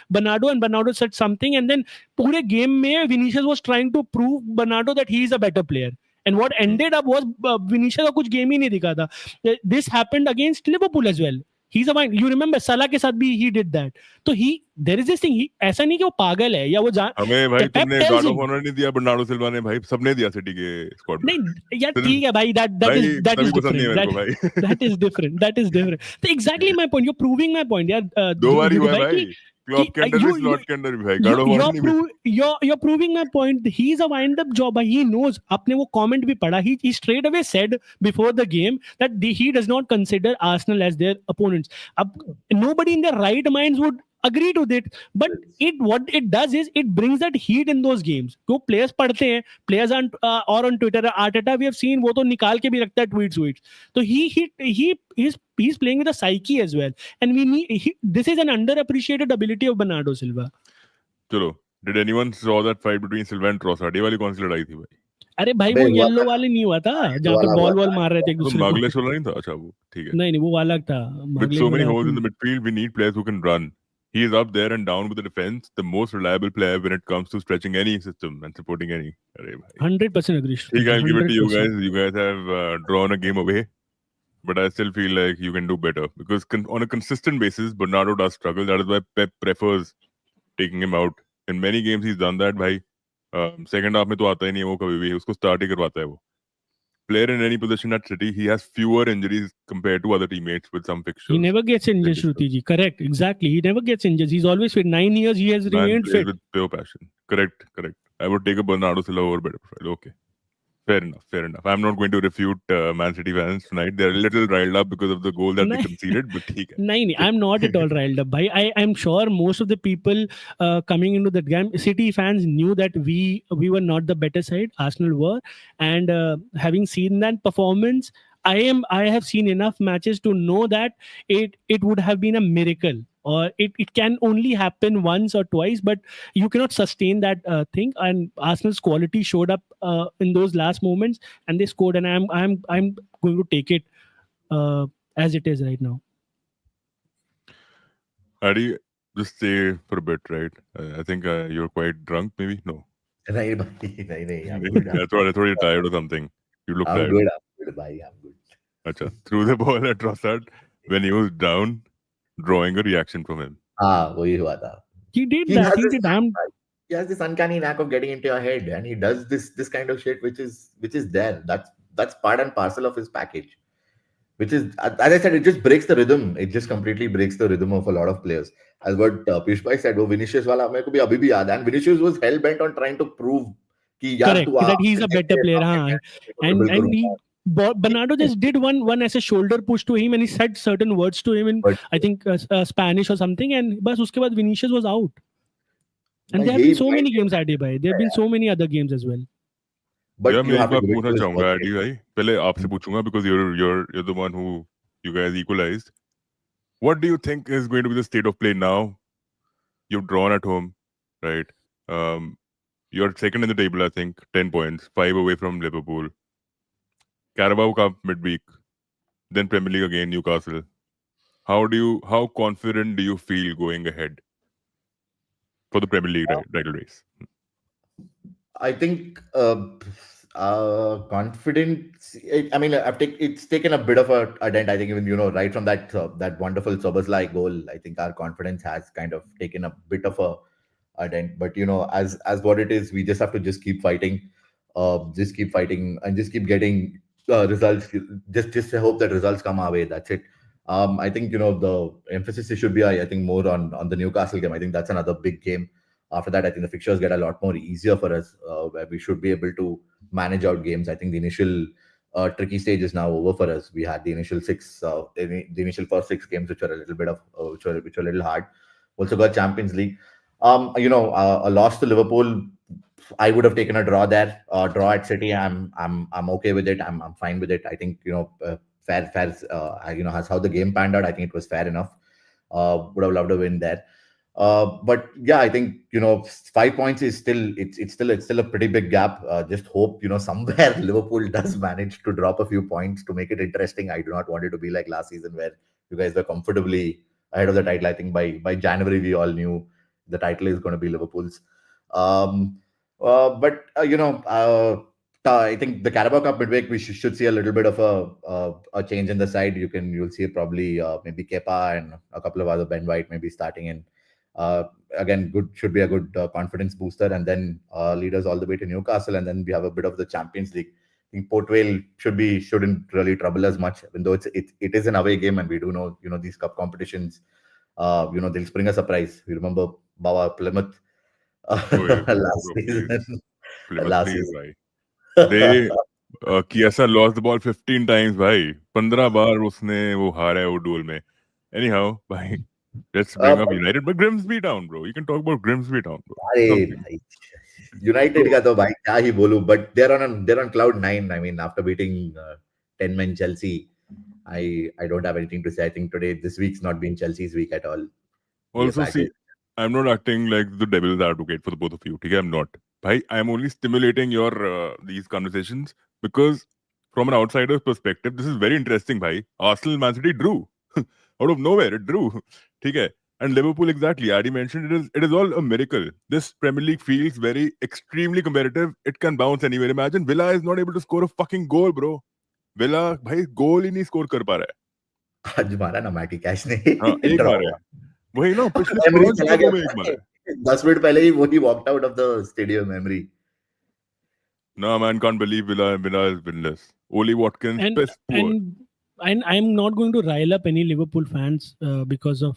Bernardo, and Bernardo said something, and then पूरे game में Vinicius was trying to prove Bernardo that he is a better player. And what ended up was Vinicius का कुछ game ही नहीं दिखा था. This happened against Liverpool as well. He's a mind. You remember Salah के साथ भी he did that. तो there is this thing. ऐसा नहीं कि वो पागल है या वो हमें भाई Pep तुमने tells guard of him. Honour नहीं दिया बर्नार्डो सिल्वा ने, भाई सबने दिया सिटी के स्क्वाड में. नहीं यार सिर्फ ठीक है भाई, that भाई is तभी पसंद नहीं है different. मेरे को भाई. That is different. That is different. So exactly my point. You're proving my point यार. 2 बार ही हुआ है भाई भाई. कि क्लब के अंदर भी स्लॉट के अंदर भी भाई गार्ड ऑफ ऑनर नहीं मिला. you're proving my point. He's a wind up job. He knows. आपने वो comment भी पढ़ा. He straight away said before the game that he does not consider Arsenal as their opponents. अब nobody in their right minds would agree to it, but what it does is it brings that heat in those games. तो players पढ़ते हैं, players on Twitter, Arteta we have seen, वो तो निकाल के भी रखता है tweets. तो he's playing with a psyche as well, and this is an underappreciated ability of Bernardo Silva. चलो, did anyone saw that fight between Silva and Trossard? ये वाली कौन सी लड़ाई थी भाई? अरे भाई वो येलो वाले नहीं हुआ था जहाँ पे बॉल मार रहे थे एक तो दूसरे को. मागलेश वाला नहीं था. अच्छा वो ठीक है. नहीं वो अलग था. With so many holes in the midfield, we need players who can run. He is up there and down with the defense, the most reliable player when it comes to stretching any system and supporting any. 100% agree. I'll give it to you guys. You guys have drawn a game away, but I still feel like you can do better, because on a consistent basis, Bernardo does struggle. That is why Pep prefers taking him out. In many games, he's done that. भाई second half में तो आता ही नहीं है वो कभी भी. उसको start ही करवाता है वो. Player in any position at City, he has fewer injuries compared to other teammates with some fixtures. He never gets injured, Shruti ji. Correct, exactly. He never gets injured. He's always fit. 9 years he has remained fit. With pure passion. Correct. I would take a Bernardo Silva over better profile. Okay. Fair enough. I'm not going to refute Man City fans tonight. They're a little riled up because of the goal that they conceded, but no, I'm not at all riled up. I'm sure most of the people coming into the game, City fans knew that we were not the better side. Arsenal were, and having seen that performance, I have seen enough matches to know that it would have been a miracle, or it can only happen once or twice, but you cannot sustain that thing. And Arsenal's quality showed up in those last moments, and they scored. And I'm going to take it as it is right now. Adi, just stay for a bit, right? I think you're quite drunk, maybe? No. I'm good. I thought you're tired or something. You look tired. I'm good, bhai. I'm good. Achha. Threw the ball at Trossard when he was down, drawing a reaction from him. वही हुआ था. He did that. He has this uncanny knack of getting into your head, and he does this kind of shit, which is there. That's part and parcel of his package. Which is, as I said, it just breaks the rhythm. It just completely breaks the rhythm of a lot of players. As what Piyush bhai said, वो Vinicius वाला मेरे को भी अभी भी याद है. And Vinicius was hell bent on trying to prove that he's a better player. And he, Bernardo just did one as a shoulder push to him, and he said certain words to him in I think Spanish or something, and बस उसके बाद Vinicius was out. And there have been so many games, Adi bhai. There have been so many other games as well. But मैं एक बार पूछना चाहूँगा Adi भाई. पहले आपसे पूछूंगा because you're the one who you guys equalized. What do you think is going to be the state of play now? You've drawn at home, right? You're second in the table, I think, 10 points, 5 away from Liverpool. Carabao Cup midweek, then Premier League again, Newcastle. How confident do you feel going ahead for the Premier League title race? I think confidence. I mean, it's taken a bit of a dent. I think even right from that wonderful Soboslai goal, I think our confidence has kind of taken a bit of a dent. But as what it is, we just have to just keep fighting, and just keep getting results. Just hope that results come our way. That's it. I think the emphasis should be, I think, more on the Newcastle game. I think that's another big game. After that, I think the fixtures get a lot more easier for us, where we should be able to manage out games. I think the initial tricky stage is now over for us. We had the initial the initial first 6 games, which were a little bit of which were a little hard. Also got Champions League. A loss to Liverpool. I would have taken a draw there. Draw at City. I'm okay with it. I'm fine with it. I think fair. As how the game panned out, I think it was fair enough. Would have loved a win there. But yeah, I think 5 points is still it's still a pretty big gap. Just hope somewhere Liverpool does manage to drop a few points to make it interesting. I do not want it to be like last season where you guys were comfortably ahead of the title. I think by January we all knew the title is going to be Liverpool's. But I think the Carabao Cup midweek we should see a little bit of a change in the side. You'll see probably maybe Kepa and a couple of other Ben White maybe starting in. Again, good should be a good confidence booster, and then lead us all the way to Newcastle, and then we have a bit of the Champions League. I think Port Vale shouldn't really trouble us much, even though it is an away game, and we do know these cup competitions. They'll spring a surprise. We remember Bawa Plymouth Oye, last bro, please. season. Plymouth, Last please, season. bhai. They Chiesa lost the ball 15 times, भाई 15 बार उसने वो हारा है वो duel में. Anyhow, भाई, let's bring up United, but Grimsby Town, bro. You can talk about Grimsby Town, bro. अरे Something. भाई यूनाइटेड का तो भाई क्या ही बोलूं but they're on cloud 9. I mean, after beating 10 men Chelsea, I don't have anything to say. I think this week's not been Chelsea's week at all. We are Also, back see, I'm not acting like the devil's advocate for the both of you. Okay, I'm not. Bhai, I'm only stimulating your these conversations because from an outsider's perspective, this is very interesting, bhai. Arsenal Man City drew. Out of nowhere, it drew. Okay. And Liverpool, exactly. Adi mentioned it is all a miracle. This Premier League feels very extremely competitive. It can bounce anywhere. Imagine Villa is not able to score a fucking goal, bro. Villa, bhai, goal ही नहीं score कर पा रहा है. आज मारा ना मैटी cash ने हाँ, एक ड्रॉ बार है. वही ना पिछले एमरी 5 चला मैचों में एक गया बार है. 10 मिनट पहले ही वो he walked out of the stadium emery. No, man, can't believe Villa is winless. Oli Watkins, piss poor. And I'm not going to rile up any Liverpool fans because of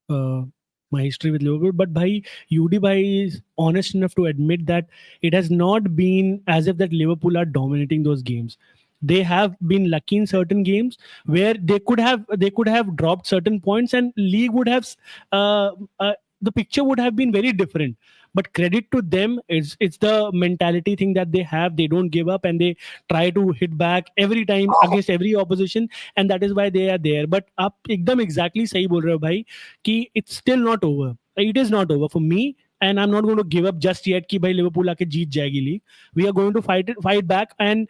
my history with Liverpool. But bhai, UD bhai is honest enough to admit that it has not been as if that Liverpool are dominating those games. They have been lucky in certain games where they could have dropped certain points, and league would have the picture would have been very different. But credit to them, it's the mentality thing that they have. They don't give up and they try to hit back every time against every opposition, and that is why they are there. But आप एकदम exactly सही बोल रहे हो भाई कि it's still not over. It is not over for me, and I'm not going to give up just yet कि भाई लिवरपूल आके जीत जाएगी league. We are going to fight back, and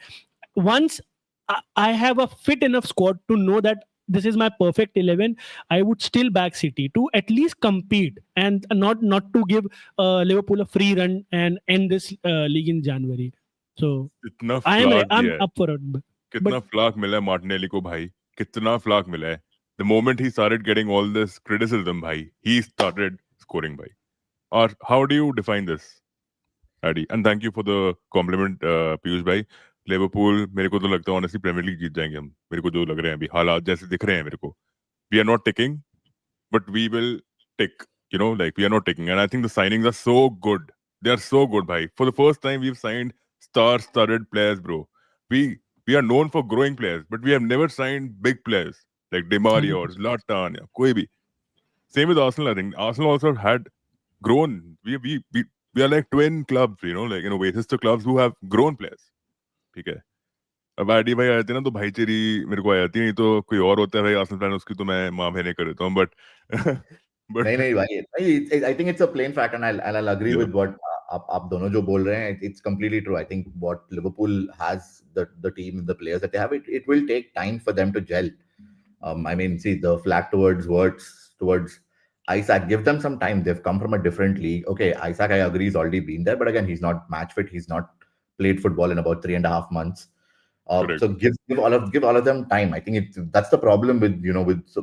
once I have a fit enough squad to know that this is my perfect 11, I would still back City to at least compete and not to give Liverpool a free run and end this league in January. So कितना I'm फ्लाक दिया है. up for it. कितना फ्लाक मिला है Martinelli को भाई. कितना फ्लाक मिला है. The moment he started getting all this criticism, bhai, he started scoring, bhai. Or how do you define this, Adi? And thank you for the compliment, Piyush bhai. Liverpool मेरे को तो लगता है ऑनेस्टली प्रीमियर लीग जीत जाएंगे हम. मेरे को जो लग रहे हैं अभी हालात जैसे दिख रहे हैं मेरे को. We are not ticking, but we will tick. We are not ticking. And I think the signings are so good. They are so good, bhai. For the first time, we've signed star-studded players, bro. We are known for growing players, but we have never signed big players like Di Maria or Zlatan. Koi bhi. Same with Arsenal, I think. Arsenal also had grown. We are like twin clubs, like in a way, sister clubs who have grown players. ठीक है. अब ID भाई आते ना तो भाईचेरी मेरे को आ जाती है. नहीं तो कोई और होता है भाई आर्सेनल फैन, उसकी तो मैं माँ बहने कर देता हूँ. बट But नहीं नहीं भाई I think it's a plain fact and I'll agree yeah, with what आप दोनों जो बोल रहे हैं it's completely true. I think what Liverpool has the team the players that they have it will take time for them to gel. I mean, see the flag towards Isaac. Give them some time. They've come from a different league. Okay, Isaac, I agree, he's already been there, but again, he's not match fit. He's not played football in about 3.5 months. correct. So give all of them time. I think that's the problem with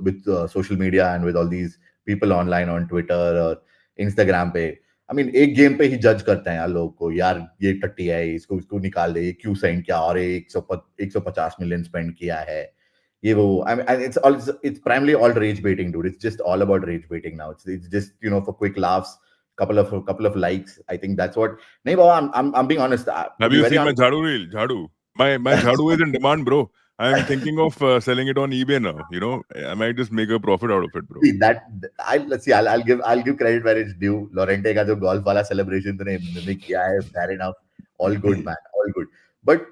with social media and with all these people online on Twitter or Instagram पे. I mean, एक game पे ही जज करते हैं यार लोग को यार ये टट्टी है इसको इसको निकाल दे ये क्यों साइन किया और 150 मिलियन स्पेंड किया है ये वो I mean, and it's primarily all rage baiting, dude. It's just all about rage baiting now. It's just for quick laughs, couple of likes. I think that's what. No, Baba, I'm being honest. To Have be you very seen my honest, jhadu reel? Jhadu. My jhadu is in demand, bro. I'm thinking of selling it on eBay now. I might just make a profit out of it, bro. see that let's see. I'll give credit where it's due. Lorente का जो golf वाला celebration तूने mimic किया है, fair enough. All good, man. All good. But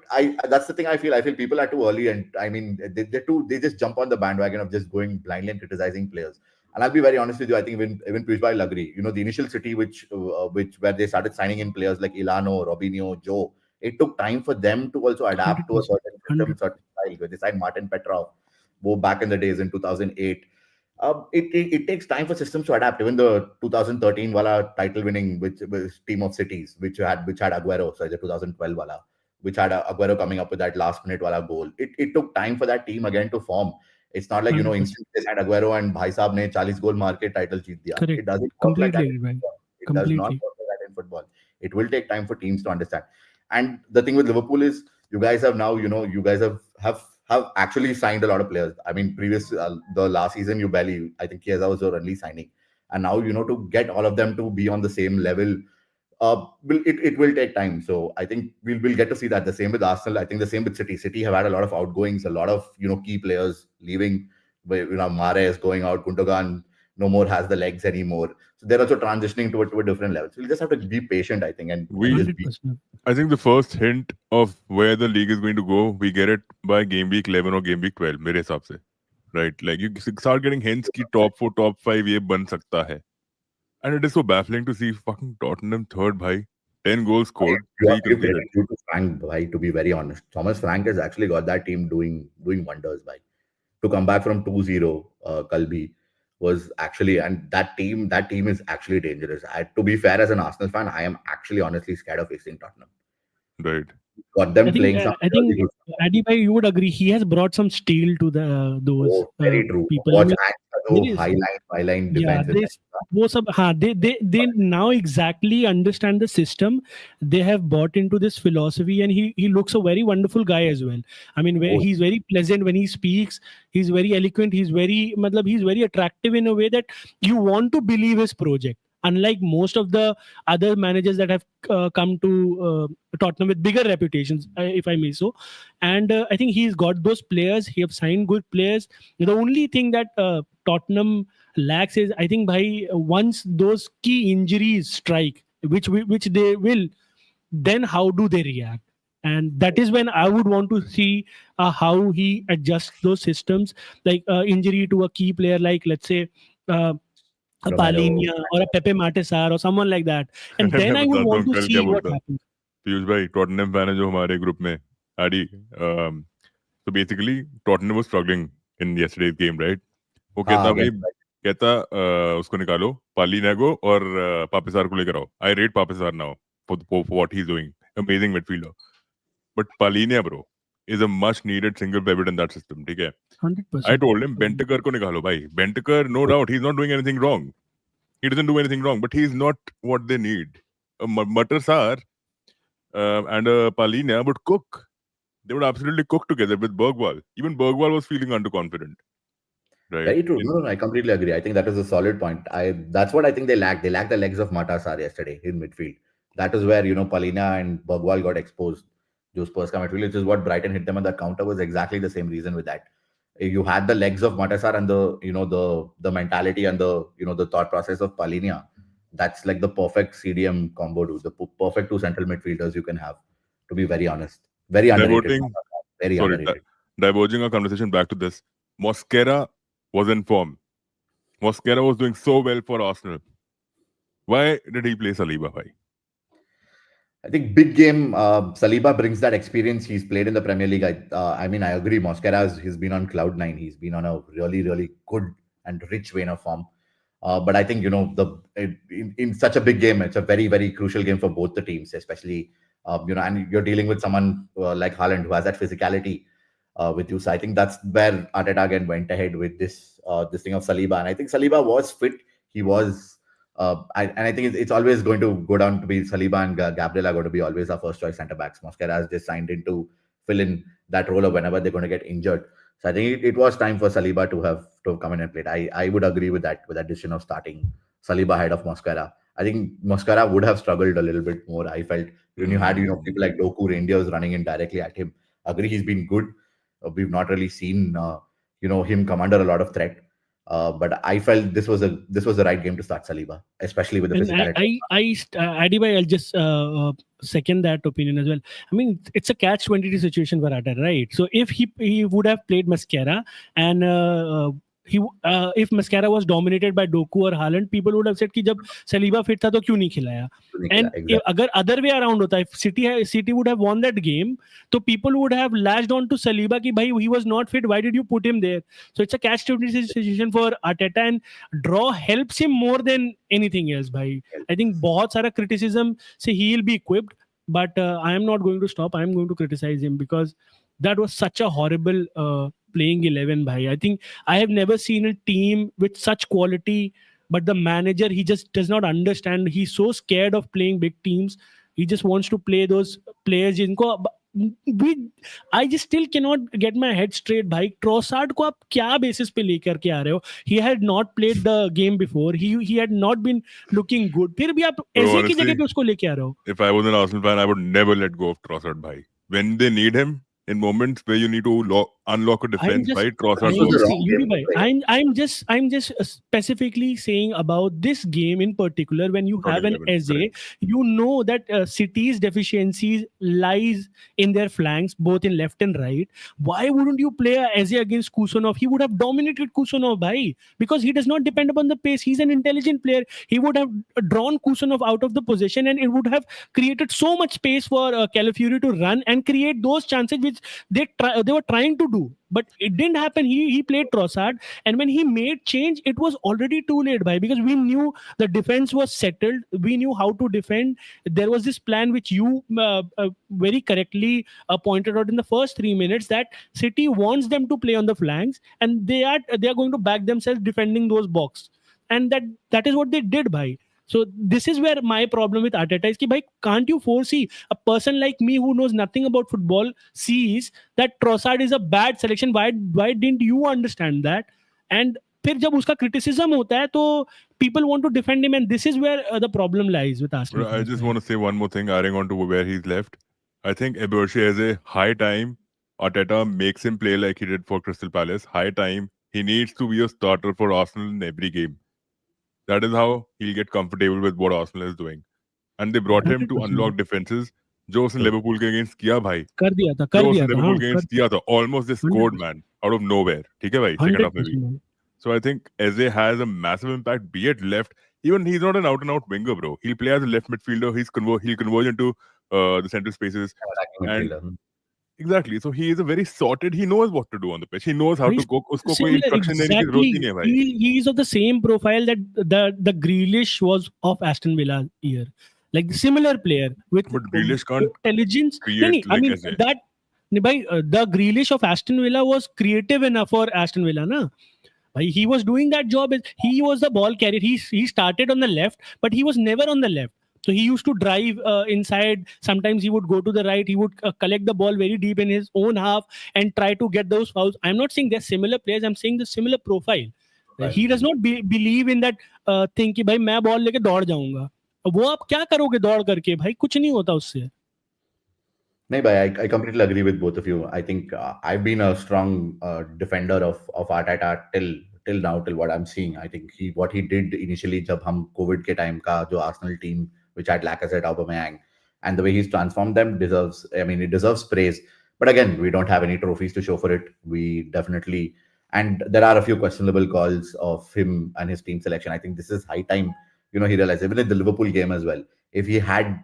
that's the thing I feel. I feel people are too early, and I mean they just jump on the bandwagon of just going blindly and criticizing players. And I'll be very honest with you. I think even Piyush will agree. The initial city which where they started signing in players like Ilano, Robinho, Joe. It took time for them to also adapt to a 100%. certain system, 100. certain style. Where they signed Martin Petrov, back in the days in 2008. It takes time for systems to adapt. Even the 2013 wala title winning which was team of cities which had Aguero, sorry, the 2012 wala, which had Aguero coming up with that last minute wala goal. It took time for that team again to form. It's not like 100%. instant they had Aguero and Bhai Saab ne 40 goal mark ke title jeet diya. Correct. It doesn't work like that Completely in agree, bhai. football. It does not Completely. work like that in football. It will take time for teams to understand. And the thing with Liverpool is you guys have now, you guys have actually signed a lot of players. I mean, the last season you barely, I think Chiesa was your only signing, and now to get all of them to be on the same level, it will take time. So I think we'll get to see that. The same with Arsenal. I think the same with City. City have had a lot of outgoings, a lot of key players leaving. Mahrez going out, Gundogan no more has the legs anymore. So they're also transitioning to a different level. So we just have to be patient, I think, and just be 100%. I think the first hint of where the league is going to go, we get it by game week 11 or game week 12, मेरे हिसाब से. Right? Like you start getting hints कि top 4, top 5 ये बन सकता है. And it is so baffling to see fucking Tottenham third, bhai. 10 goals scored, You 3 have to give conceded. credit due to Frank, bhai, to be very honest. Thomas Frank has actually got that team doing wonders, bhai. To come back from 2-0, Kalbi was actually, and that team is actually dangerous. To be fair, as an Arsenal fan, I am actually honestly scared of facing Tottenham. Right. Got them I think playing some I really think good. Adi bhai, you would agree. He has brought some steel to the those Oh, very true. people. I Watch mean, there Anchor, is. high line Yeah, defense. this वो सब हाँ they now exactly understand the system. They have bought into this philosophy, and he looks a very wonderful guy as well. I mean, where Oh, he's very pleasant when he speaks. He's very eloquent. He's very attractive in a way that you want to believe his project. Unlike most of the other managers that have come to Tottenham with bigger reputations, if I may so, and I think he's got those players. He have signed good players. The only thing that Tottenham lacks is, I think, by once those key injuries strike, which they will, then how do they react? And that is when I would want to see how he adjusts those systems, like injury to a key player, like let's say uh, a Romero. Palinia or a Pepe Martesar or someone like that, and then मैं I would बताता want हूँ to कल क्या see what बोलता. happens. Piyush भाई, Tottenham fan है जो हमारे ग्रुप में. आडी. So basically, Tottenham was struggling in yesterday's game, right? वो कहता भाई, Against कहता उसको निकालो, पालिनेगो और पापेसार को लेकर आओ. I rate Papisar now for what he's doing. Amazing midfielder. But Palinia, bro, is a much needed single pivot in that system. ठीक है? I 100%. told him Bentaker को निकालो भाई. Bentaker, no doubt, he's not doing anything wrong. He doesn't do anything wrong, but he's not what they need. A Matasar and a Palinia would cook. They would absolutely cook together with Bergwall. Even Bergwall was feeling underconfident, right? Very true. No, I completely agree. I think that is a solid point. That's what I think they lack. They lack the legs of Matasar yesterday in midfield. That is where Palina and Bergwall got exposed. Those Spurs come midfield, which is what Brighton hit them on that counter was exactly the same reason with that. You had the legs of Matasar and the mentality and the thought process of Palina. That's like the perfect CDM combo, dude. The perfect two central midfielders you can have. To be very honest, very underrated. Diverting, Very sorry, underrated. diverging our conversation back to this. Mosquera was in form. Mosquera was doing so well for Arsenal. Why did he play Saliba, bhai? I think big game. Saliba brings that experience. He's played in the Premier League. I mean, I agree. Mosquera, he's been on cloud nine. He's been on a really, really good and rich vein of form. But I think in such a big game, it's a very, very crucial game for both the teams, especially and you're dealing with someone like Haaland who has that physicality with you. So I think that's where Arteta again went ahead with this thing of Saliba, and I think Saliba was fit. He was and I think it's always going to go down to be Saliba and Gabriel are going to be always our first choice centre backs. Mosquera has just signed in to fill in that role of whenever they're going to get injured. So I think it was time for Saliba to have come in and played. I would agree with that decision of starting Saliba ahead of Mosquera. I think Mosquera would have struggled a little bit more. I felt when you had people like Doku Rangers running in directly at him. Agree, he's been good. We've not really seen him come under a lot of threat. But I felt this was the right game to start Saliba, especially with the And physicality. Adi bhai, I'll just second that opinion as well. I mean, it's a catch-22 situation for Arteta, right? So if he would have played Mascara and if Mascara was dominated by Doku or Haaland, people would have said कि जब Saliba fit था तो क्यों नहीं खिलाया? And Exactly. अगर other way around होता, if City would have won that game, so people would have latched on to Saliba कि भाई he was not fit. Why did you put him there? So it's a catch-22 situation for Arteta, and draw helps him more than anything else. Bhai, I think बहुत सारा criticism say he'll be equipped, but I am not going to stop. I am going to criticize him because that was such a horrible playing 11. Bhai, I think I have never seen a team with such quality, but the manager, he just does not understand. He's so scared of playing big teams. He just wants to play those players जिनको I just still cannot get my head straight. भाई Trossard को आप क्या basis पे लेकर के आ रहे हो? He had not played the game before. He had not been looking good. फिर भी आप Bro, ऐसे की जगह honestly, पे उसको लेके आ रहे हो? if I was an Arsenal fan, I would never let go of Trossard, bhai. When they need him, in moments where you need to unlock a defense, bhai, This Trossard was goes. the See, wrong Yuri game to bhai, play. I'm just specifically saying about this game in particular. When you have an 11, Eze, correct. you know that City's deficiencies lies in their flanks, both in left and right. Why wouldn't you play a Eze against Kusanov? He would have dominated Kusanov, bhai, because he does not depend upon the pace. He's an intelligent player. He would have drawn Kusanov out of the possession, and it would have created so much space for Calafiori to run and create those chances which they were trying to do, but it didn't happen. He played Trossard, and when he made change, it was already too late, by because we knew the defense was settled. We knew how to defend. There was this plan which you very correctly pointed out in the first 3 minutes, that City wants them to play on the flanks, and they are going to back themselves defending those box, and that is what they did, bhai. So this is where my problem with Arteta is, ki, bhai, can't you foresee a person like me who knows nothing about football sees that Trossard is a bad selection? Why didn't you understand that? And फिर जब उसका criticism होता है तो people want to defend him, and this is where the problem lies with Arsenal Bro, I fans, just bhai. want to say one more thing, adding on to where he's left. I think Ebershi has a high time. Arteta makes him play like he did for Crystal Palace. High time. He needs to be a starter for Arsenal in every game. That is how he'll get comfortable with what Arsenal is doing. And they brought him to 100% unlock defenses. जो उसने Liverpool के against किया भाई, कर दिया था जो उसने हाँ, लिवरपूल के कर अगेंस्ट किया था, almost they scored 100% man out of nowhere. ठीक है भाई, सेकंड हाफ में भी. 100%. So I think Eze has a massive impact, be it left. Even he's not an out-and-out winger, bro. He'll play as a left midfielder. He'll converge into the central spaces. Attacking And midfielder. exactly. So he is a very sorted. He knows what to do on the pitch. He knows how Very to cook. उसको कोई similar, instruction देने की जरूरत ही exactly. नहीं है भाई. He is of the same profile that the Grealish was of Aston Villa year, like the similar player with But Grealish can't intelligence. create I like mean Eze. that. The Grealish of Aston Villa was creative enough for Aston Villa, na? He was doing that job. He was the ball carrier. He started on the left, but he was never on the left. So he used to drive inside. Sometimes he would go to the right. He would collect the ball very deep in his own half and try to get those fouls. I'm not saying they're similar players. I'm saying the similar profile. He does not believe in that thing कि भाई मैं ball लेके दौड़ जाऊंगा. वो आप क्या करोगे दौड़ करके भाई? कुछ नहीं होता उससे. No, but I completely agree with both of you. I think I've been a strong defender of Arteta till now, till what I'm seeing. I think what he did initially, जब हम COVID के time का जो Arsenal team which had Lacazette, Aubameyang, and the way he's transformed them deserves. I mean, it deserves praise. But again, we don't have any trophies to show for it. We definitely, And there are a few questionable calls of him and his team selection. I think this is high time, he realized, even in the Liverpool game as well, if he had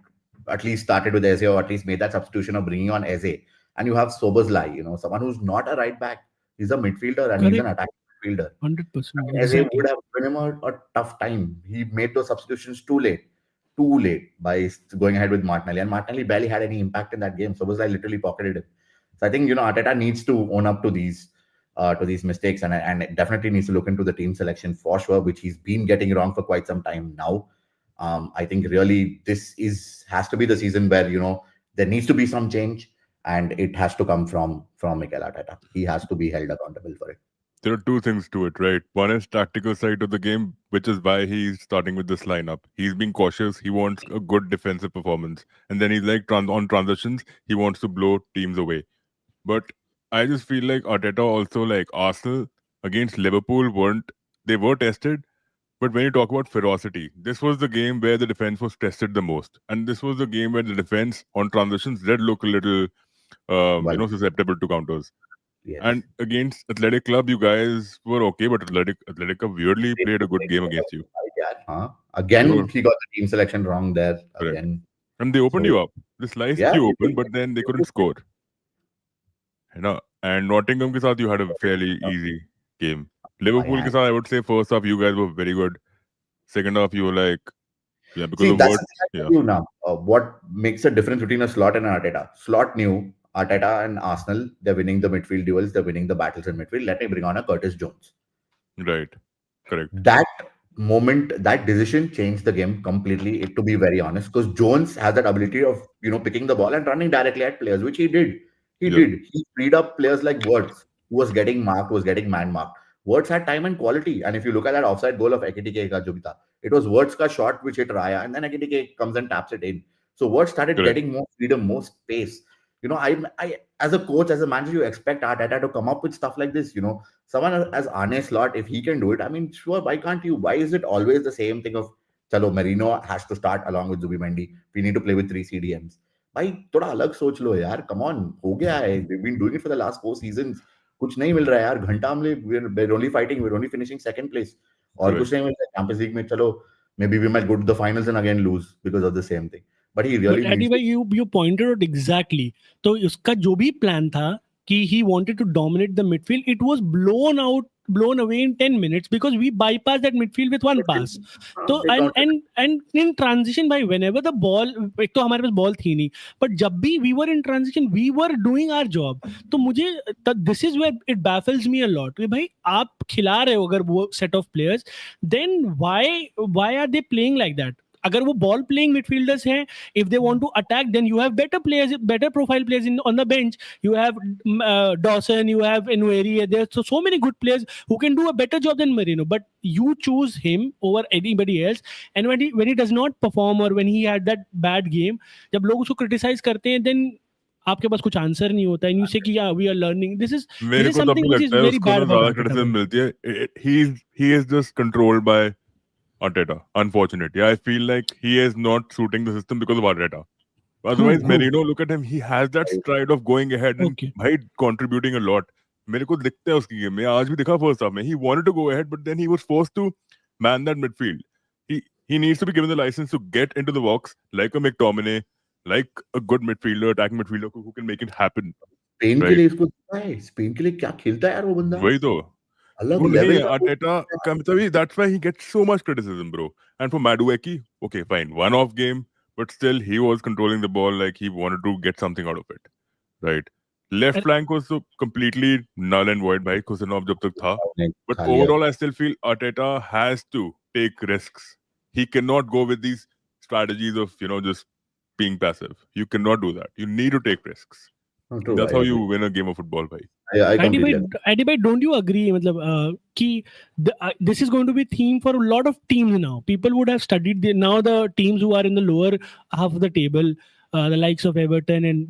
at least started with Eze, or at least made that substitution of bringing on Eze, and you have Soberslai, someone who's not a right back, he's a midfielder and he's an Correct. attacking midfielder. 100%. Eze would Exactly. have given him a tough time. He made those substitutions too late by going ahead with Martinelli, and Martinelli barely had any impact in that game. Soberslai literally pocketed him. So I think Arteta needs to own up to these mistakes, and it definitely needs to look into the team selection for sure, which he's been getting wrong for quite some time now. I think really this is has to be the season where there needs to be some change, and it has to come from Mikel Arteta. He has to be held accountable for it. There are two things to it, right? One is tactical side of the game, which is why he's starting with this lineup. He's being cautious. He wants a good defensive performance, and then he's like on transitions, he wants to blow teams away. But I just feel like Arteta also, like Arsenal against Liverpool, were tested. But when you talk about ferocity, this was the game where the defense was tested the most, and this was the game where the defense on transitions did look a little, Well, susceptible to counters. yes. And against Athletic Club, you guys were okay, but Athletic Club weirdly played a good game against you. Yeah, huh? They Again, were he got the team selection wrong there correct, again. and they opened So you up. They sliced yeah, you open, but then they couldn't score. And Nottingham के साथ you had a fairly easy game. Liverpool I के साथ I would say first half you guys were very good. Second half you were like, yeah, because see, of that's what, the thing I yeah, tell you now. What makes a difference between a Slot and an Arteta? Slot knew Arteta and Arsenal, they're winning the midfield duels, they're winning the battles in midfield. Let me bring on a Curtis Jones. right, correct, That moment, that decision changed the game completely, to be very honest, because Jones has that ability of, picking the ball and running directly at players, which he did. He yeah, did. He freed up players like Wirtz, who was getting marked, was getting man marked. Wirtz had time and quality. And if you look at that offside goal of Ekitike ka jo bhi tha, it was Wirtz ka shot which hit Raya, and then Ekitike comes and taps it in. So Wirtz started correct, getting more freedom, more space. I as a coach, as a manager, you expect Arteta to come up with stuff like this. Someone as Arne Slot, if he can do it, I mean, sure, why can't you? Why is it always the same thing of, chalo, Merino has to start along with Zubimendi. We need to play with three CDMs. भाई थोड़ा अलग सोच लो यार, come on, हो गया है. We've been doing it for the last 4 seasons. कुछ नहीं मिल रहा है यार, घंटा हमले, we're only fighting, we're only finishing second place. और correct. कुछ नहीं मिल रहा है. Champions League में चलो, maybe we might go to the finals and again lose because of the same thing. But he really But Eddie needs भाई, to. you pointed out exactly. तो उसका जो भी plan था कि he wanted to dominate the midfield, it was blown away in 10 minutes because we bypassed that midfield with one pass. तो They counted. and in transition by whenever the ball, एक तो हमारे पास ball थी नहीं, but जब भी we were in transition, we were doing our job. तो मुझे this is where it baffles me a lot कि भाई आप खिला रहे हो अगर वो set of players, then why are they playing like that? अगर वो ball playing midfielders हैं, if they want to attack, then you have better players, better profile players on the bench. You have Dawson, you have Enweri. There's so many good players who can do a better job than Marino. But you choose him over anybody else. And when he does not perform, or when he had that bad game, जब लोग उसको criticize करते हैं, then आपके पास कुछ answer नहीं होता है. And you say कि yeah, we are learning. This मेरे is को तब something भी which is लगता है very उसको bad ना about ज्यादा Arteta. क्रिटिसिज्म मिलती है. He is just controlled by Arteta. Unfortunately, I feel like he is not suiting the system because of Arteta. Otherwise, Who? Merino, look at him. He has that stride of going ahead and Okay. भाई contributing a lot. मेरे को दिखता है उसकी game में. आज भी दिखा first half में. He wanted to go ahead, but then he was forced to man that midfield. He needs to be given the license to get into the box like a McTominay, like a good midfielder, attacking midfielder who can make it happen. Spain के Right? लिए इसको दिखा है, Spain के लिए क्या खेलता है यार वो बंदा, वही तो. अलग वो नहीं लेवल है का Arteta का तभी that's why he gets so much criticism, bro. And for Madueke, okay, fine, one-off game, but still he was controlling the ball like he wanted to get something out of it, right? Left And flank was so completely null and void भाई Kusanov जब तक था. ने But खा लिया. overall, I still feel Arteta has to take risks. He cannot go with these strategies of just being passive. You cannot do that. You need to take risks. No, true, That's I how you agree. win a game of football, भाई. I completely agree. Eddie bhai, don't you agree मतलब कि this is going to be theme for a lot of teams now. People would have studied now the teams who are in the lower half of the table, the likes of Everton and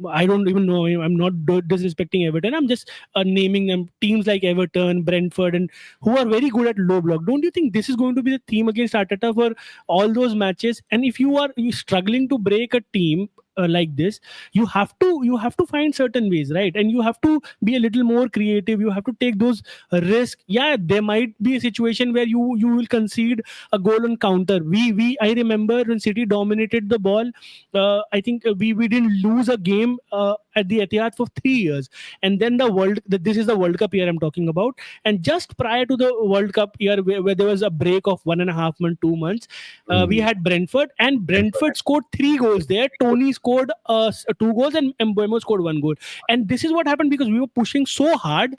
I don't even know. I'm not disrespecting Everton. I'm just naming them. Teams like Everton, Brentford, and who are very good at low block. Don't you think this is going to be the theme against Arteta for all those matches? And if you are struggling to break a team like this, you have to find certain ways, right? And you have to be a little more creative. You have to take those risks. Yeah, there might be a situation where you will concede a goal on counter. We I remember when City dominated the ball, I think we didn't lose a game at the Etihad for 3 years. And then this is the World Cup year I'm talking about. And just prior to the World Cup year, where there was a break of 1.5 months, 2 months, we Mm. had Brentford, and Brentford scored 3 goals there. Tony scored 2 goals, and Mbeumo scored 1 goal. And this is what happened because we were pushing so hard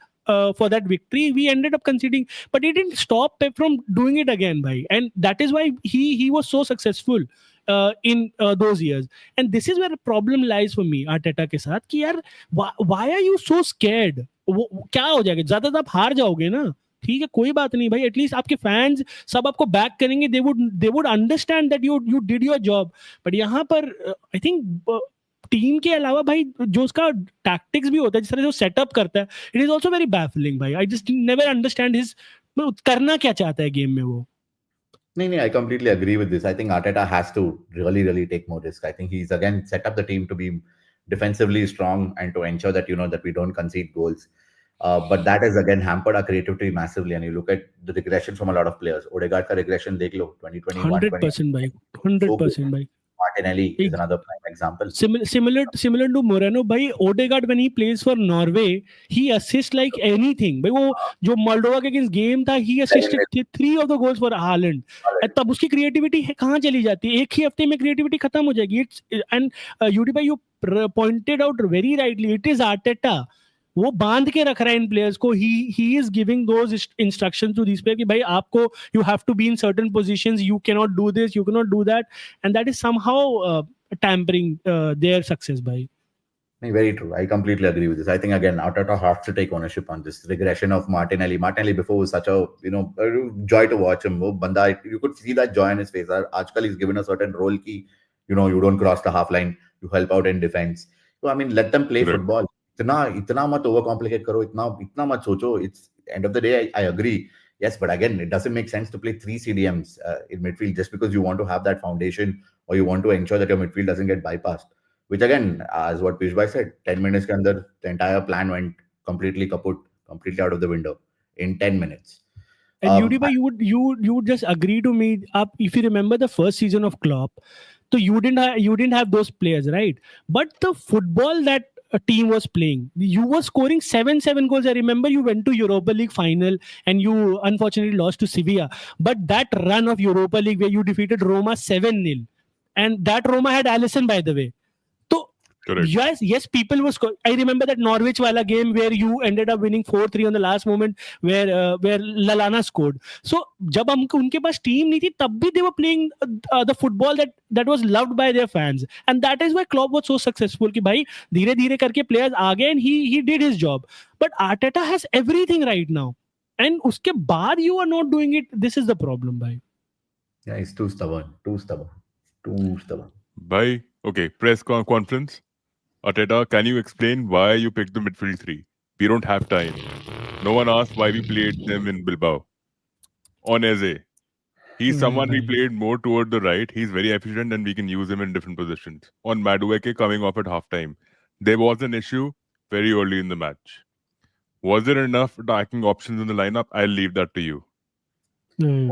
for that victory. We ended up conceding, but it didn't stop Pep from doing it again, bhai. And that is why he was so successful in those years. And this is where the problem lies for me Arteta के साथ कि यार why are you so scared? क्या हो जाएगा? ज्यादा आप हार जाओगे ना, ठीक है, कोई बात नहीं भाई, एटलीस्ट आपके फैंस सब आपको बैक करेंगे, they would understand that you did your job. But यहाँ पर आई थिंक टीम के अलावा भाई जो उसका टैक्टिक्स भी होता है, जिस तरह से वो सेटअप करता है, it is also very baffling भाई. I just never understand his करना क्या चाहता है गेम में वो. No, I completely agree with this. I think Arteta has to really, really take more risk. I think he's again set up the team to be defensively strong and to ensure that that we don't concede goals. But that has again hampered our creativity massively. And you look at the regression from a lot of players. Odegaard ka regression, dekh lo, 2021, 100% भाई, so good. 100% भाई. Martinelli is another prime example. Similar to Moreno भाई. Odegaard when he plays for Norway, he assists like anything भाई. वो जो Moldova के against game था, he assisted 3 of the goals for Haaland. तब उसकी क्रिएटिविटी कहाँ चली जाती है? एक ही हफ्ते में क्रिएटिविटी खत्म हो जाएगी. एंड यूडी भाई, you pointed out very rightly, it is Arteta. वो बांध के रख रहा है इन प्लेयर्स को. He is giving those instructions to this player कि भाई आपको, you have to be in certain positions, you can not do this, you can not do that. And that is somehow tampering their success by. Very true. I completely agree with this. I think again, Arteta has to take ownership on this regression of Martinelli. Martinelli before was such a a joy to watch him. वो बंदा, you could see that joy in his face. आजकल he's given a certain role कि you don't cross the half line, you help out in defense. So I mean, let them play football. इतना मत overcomplicate करो, इतना मत सोचो. It's end of the day, I agree. Yes, but again, it doesn't make sense to play 3 CDMs in midfield just because you want to have that foundation or you want to ensure that your midfield doesn't get bypassed. Which again, as what Piyush bhai said, 10 minutes ke andar, the entire plan went completely kaput, completely out of the window in 10 minutes. And Yudi bhai, you would just agree to me, if you remember the first season of Klopp, so you didn't have those players, right? But the football that a team was playing, you were scoring 7 goals. I remember you went to Europa League final and you unfortunately lost to Sevilla. But that run of Europa League where you defeated Roma 7-0, and that Roma had Alisson, by the way. Correct. Yes, people were scoring. I remember that Norwich wala game where you ended up winning 4-3 on the last moment, where Lallana scored. So जब उनके पास team नहीं थी, तब भी they were playing the football that was loved by their fans, and that is why Klopp was so successful कि भाई धीरे धीरे करके players आ गए and he did his job. But Arteta has everything right now, and उसके बाद you are not doing it. This is the problem, भाई. Yeah, he's too stubborn. Bhai, okay, press conference. Arteta, can you explain why you picked the midfield 3? We don't have time. No one asked why we played them in Bilbao. On Eze, he's someone we played more toward the right. He's very efficient and we can use him in different positions. On Madueke coming off at halftime, there was an issue very early in the match. Was there enough attacking options in the lineup? I'll leave that to you.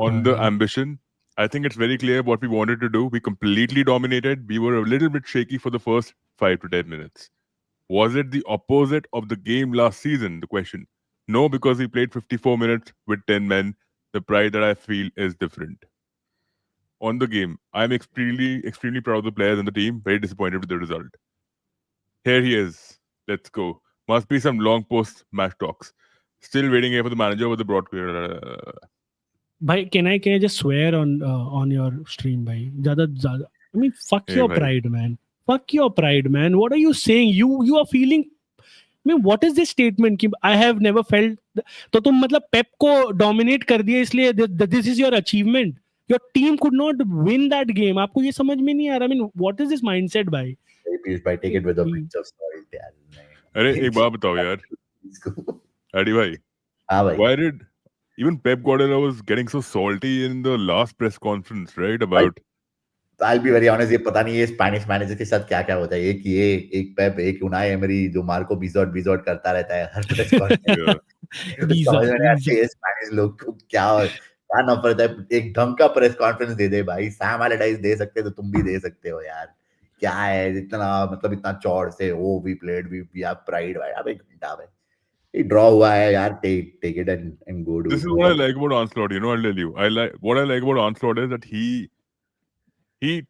On the ambition, I think it's very clear what we wanted to do. We completely dominated. We were a little bit shaky for the first 5 to 10 minutes. Was it the opposite of the game last season? The question. No, because we played 54 minutes with 10 men. The pride that I feel is different. On the game, I'm extremely proud of the players and the team. Very disappointed with the result. Here he is. Let's go. Must be some long post match talks. Still waiting here for the manager with the broadcast. Bhai, can I just swear on your stream, bhai? Zyada. I mean, fuck your pride, man. Fuck your pride, man. What are you saying? You are feeling. I mean, what is this statement? कि I have never felt. तो तुम मतलब Pep को dominate कर दिया, इसलिए this is your achievement. Your team could not win that game. आपको ये समझ में नहीं आ रहा. I mean, what is this mindset, bhai? Piyush bhai, take it with a pinch of salt, yaar. अरे एक बात बताओ यार. अड़ी भाई. हाँ भाई. Why did even Pep Guardiola was getting so salty in the last press conference, right? About I'll be very honest, ये पता नहीं ये स्पेनिश मैनेजर के साथ क्या क्या होता है, एक ये, एक पेप, एक उनाई एमरी जो मार्को बिजोट करता रहता है हर प्रेस कॉन्फ्रेंस Yeah. में। समझ में नहीं आती है स्पेनिश लोग को क्या क्या नफरत है। एक ढंग का प्रेस कॉन्फ्रेंस दे दे भाई, सैम एलरडाइस दे सकते तो तुम भी दे सकते हो यार। क्या है इतना, मतलब इतना चौड़ से oh we played we have pride भाई, अब एक घंटा भाई ये ड्रॉ हुआ है यार, take it and go This dude, is no what I point. like about Onslaught. I'll tell you. What I like about Onslaught is that he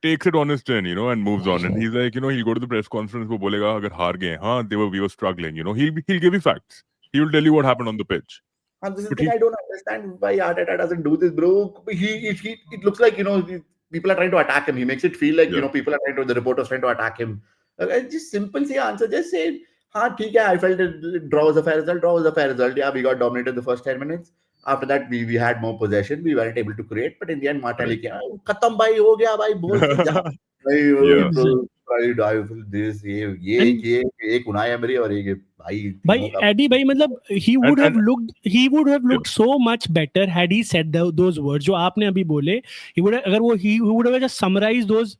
takes it on his chin, and moves on. And he's like, he'll go to the press conference, वो बोलेगा अगर हार गए, हाँ, we were struggling. He'll give you facts. He will tell you what happened on the pitch. And this is the But thing I don't understand why Arteta doesn't do this, bro. It looks like people are trying to attack him. He makes it feel like Yeah. people are the reporters trying to attack him. Just simple say answer. Just say, "हाँ ठीक है, I felt it draw was a fair result. Draw was a fair result. Yeah, we got dominated the first 10 minutes. After that, we had more possession. We weren't able to create, but in the end, Martinelli came. खत्म भाई हो गया भाई, बोल के जा भाई। Yeah. Pride, I feel this ये And एक उनाई एमरी और एक भाई भाई तीनों का। एडी भाई मतलब he would have And looked yeah, so much better had he said those words जो आपने अभी बोले। अगर वो he would have just summarized those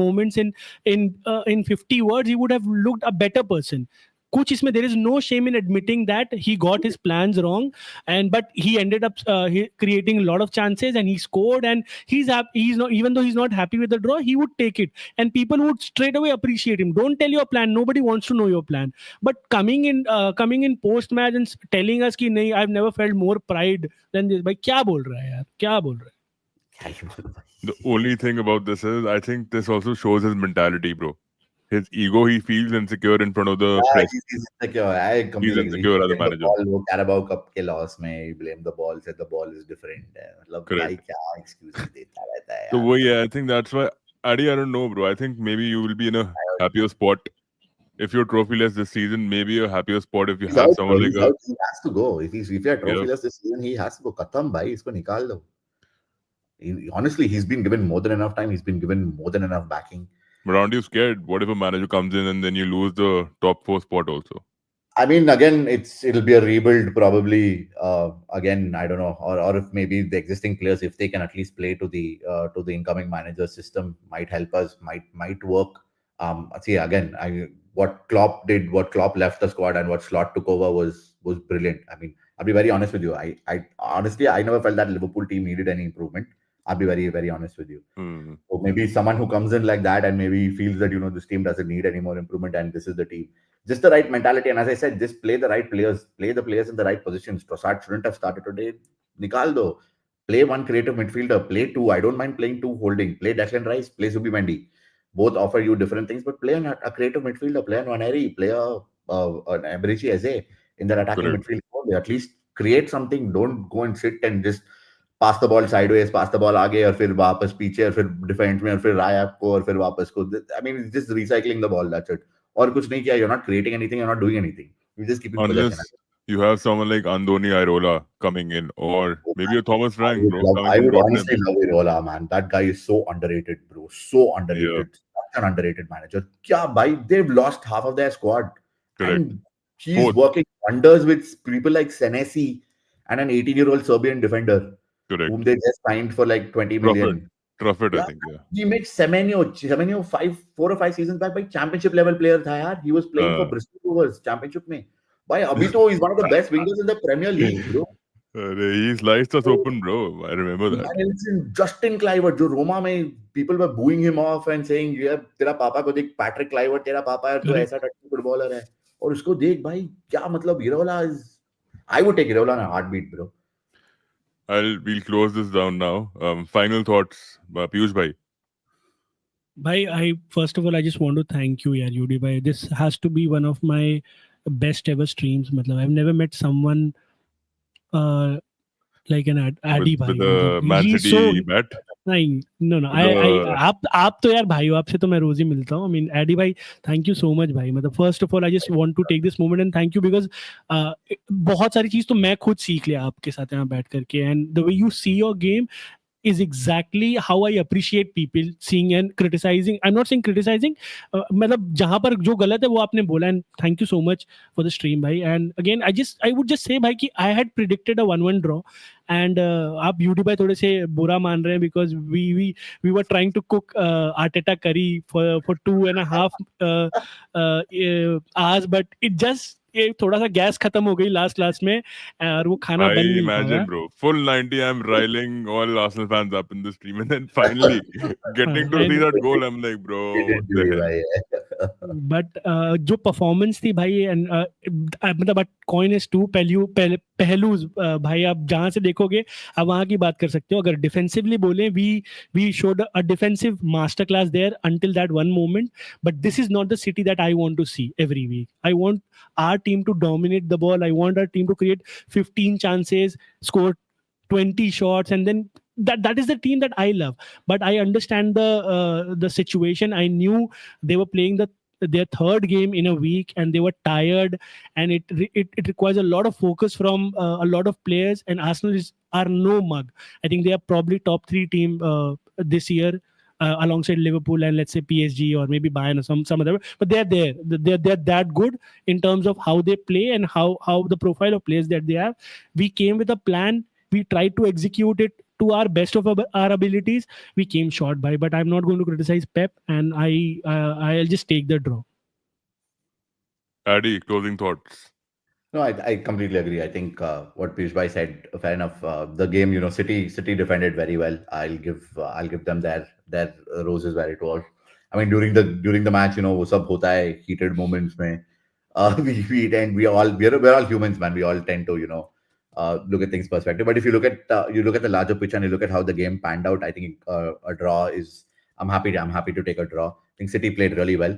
moments in 50 words, he would have looked a better person. कुछ इसमें there is no shame in admitting that he got his plans wrong, but he ended up creating a lot of chances and he scored, and he's not, even though he's not happy with the draw, he would take it and people would straight away appreciate him. Don't tell your plan, nobody wants to know your plan. But coming in post match and telling us कि नहीं, I've never felt more pride than this, भाई क्या बोल रहा है यार, क्या बोल रहा है? the only thing about this is, I think this also shows his mentality, bro. His ego, he feels insecure in front of the press. He's insecure. I He's completely agree. insecure as a Blame the manager. ball, वो Carabao Cup के loss में he blamed the ball, said the ball is different. मतलब भाई Correct. क्या excuses देता रहता है So, यार। I think that's why, Adi, I don't know, bro. I think maybe you will be in a happier spot if you're trophyless this season. Maybe a happier spot if you He's have out, bro. someone like He's out. He has to go. If you're yeah. trophyless this season, he has to go. खत्म भाई, इसको निकाल दो। Honestly, he's been given more than enough time. He's been given more than enough backing. But aren't you scared? What if a manager comes in and then you lose the top 4 spot also? I mean, again, it'll be a rebuild probably. Again, I don't know, or if maybe the existing players, if they can at least play to the incoming manager system, might help us. Might work. See, again, what Klopp did, what Klopp left the squad, and what Slot took over was brilliant. I mean, I'll be very honest with you. I honestly, I never felt that Liverpool team needed any improvement. I'll be very, very honest with you. So maybe someone who comes in like that and maybe feels that this team doesn't need any more improvement and this is the team. Just the right mentality, and as I said, just play the right players, play the players in the right positions. Trossard shouldn't have started today. Nikal do. Play one creative midfielder, play two. I don't mind playing two holding. Play Declan Rice, play Zubimendi. Both offer you different things, but play a creative midfielder, play an Waneri, play an Emirates Eze in that attacking Correct. midfield. At least create something. Don't go and sit and just pass the ball sideways, pass the ball आगे और फिर वापस पीछे और फिर defence में और फिर राय आपको और फिर वापस को। I mean just recycling the ball, that's it. और कुछ नहीं किया। You are not creating anything, you are not doing anything, you just keeping position. Unless you have someone like Andoni Irola coming in, or maybe a Thomas Frank, bro, coming I from would Tottenham. honestly love Irola, man. That guy is so underrated, bro. So Yeah, underrated. Such an underrated manager. क्या भाई, they've lost half of their squad correct. and he's Fourth, working wonders with people like Senesi and an 18-year-old Serbian defender correct. whom they just signed for like 20 million. Truffet, I Yeah, think, yeah. he made Semenyo 4 or 5 seasons back by championship level player था यार. He was playing for Bristol Rovers championship में. भाई अभी तो he's one of the best wingers in the Premier League, bro. He sliced us open, bro. I remember that. And Justin Kluivert, जो रोमा में people were booing him off and saying, "यार तेरा पापा को देख, Patrick Kluivert तेरा पापा है, तो ऐसा टट्टी फुटबॉलर है, और उसको देख भाई, क्या मतलब Irola is, I would take Irola in a heartbeat, bro." We'll close this down now. Final thoughts, Piyush bhai. I first of all, I just want to thank you, yaar, Yudi bhai. This has to be one of my best ever streams. Matlab, I've never met someone like an Adi bhai. With a Man City bat. नहीं, no. आप तो यार भाई हो, आपसे तो मैं रोज ही मिलता हूँ. I mean, Adi भाई, thank you so much भाई. मतलब first of all, I just want to take this moment and thank you because बहुत सारी चीज तो मैं खुद सीख लिया आपके साथ यहाँ बैठ करके, and the way you see your game, is exactly how I appreciate people seeing and criticizing. I'm not saying criticizing. मतलब जहाँ पर जो गलत है वो आपने बोला, and thank you so much for the stream भाई. And again I would just say भाई कि I had predicted a 1-1 draw, and आप beauty भाई थोड़े से बुरा मान रहे हैं because we were trying to cook Arteta curry for 2.5 hours, but it just ये थोड़ा सा गैस खत्म हो गई लास्ट में और वो खाना I बन नहीं imagine, पाया. bro. Full 90, I'm riling all Arsenal fans up in the stream, and then finally getting to see And that goal, I'm like, bro, what Didn't the do it, hell? bhai. But जो performance थी भाई, and मतलब but coin is to पहलूज भाई. आप जहां से देखोगे आप वहां की बात कर सकते हो. अगर डिफेंसिवली बोले, we showed a defensive master class there until that one moment. But this is not the city that I want to see every week. I want our team to dominate the ball. I want our team to create 15 chances, score 20 shots, and then that is the team that I love. But I understand the situation. I knew they were playing their third game in a week, and they were tired, and it requires a lot of focus from a lot of players. And Arsenal are no mug. I think they are probably top 3 team this year, alongside Liverpool and let's say PSG or maybe Bayern or some other. But they're there. They're that good in terms of how they play and how the profile of players that they have. We came with a plan. We tried to execute it to our best of our abilities. We came short by, but I'm not going to criticize Pep, and I'll just take the draw. Addy, closing thoughts. No, I completely agree. I think what Piyush said, fair enough. The game, City defended very well. I'll give them their roses where it was. I mean, during the match, वो सब होता है heated moments में. We tend we're all humans, man. We all tend to look at things perspective. But if you look at the larger picture and you look at how the game panned out, I think a draw is. I'm happy to take a draw. I think City played really well.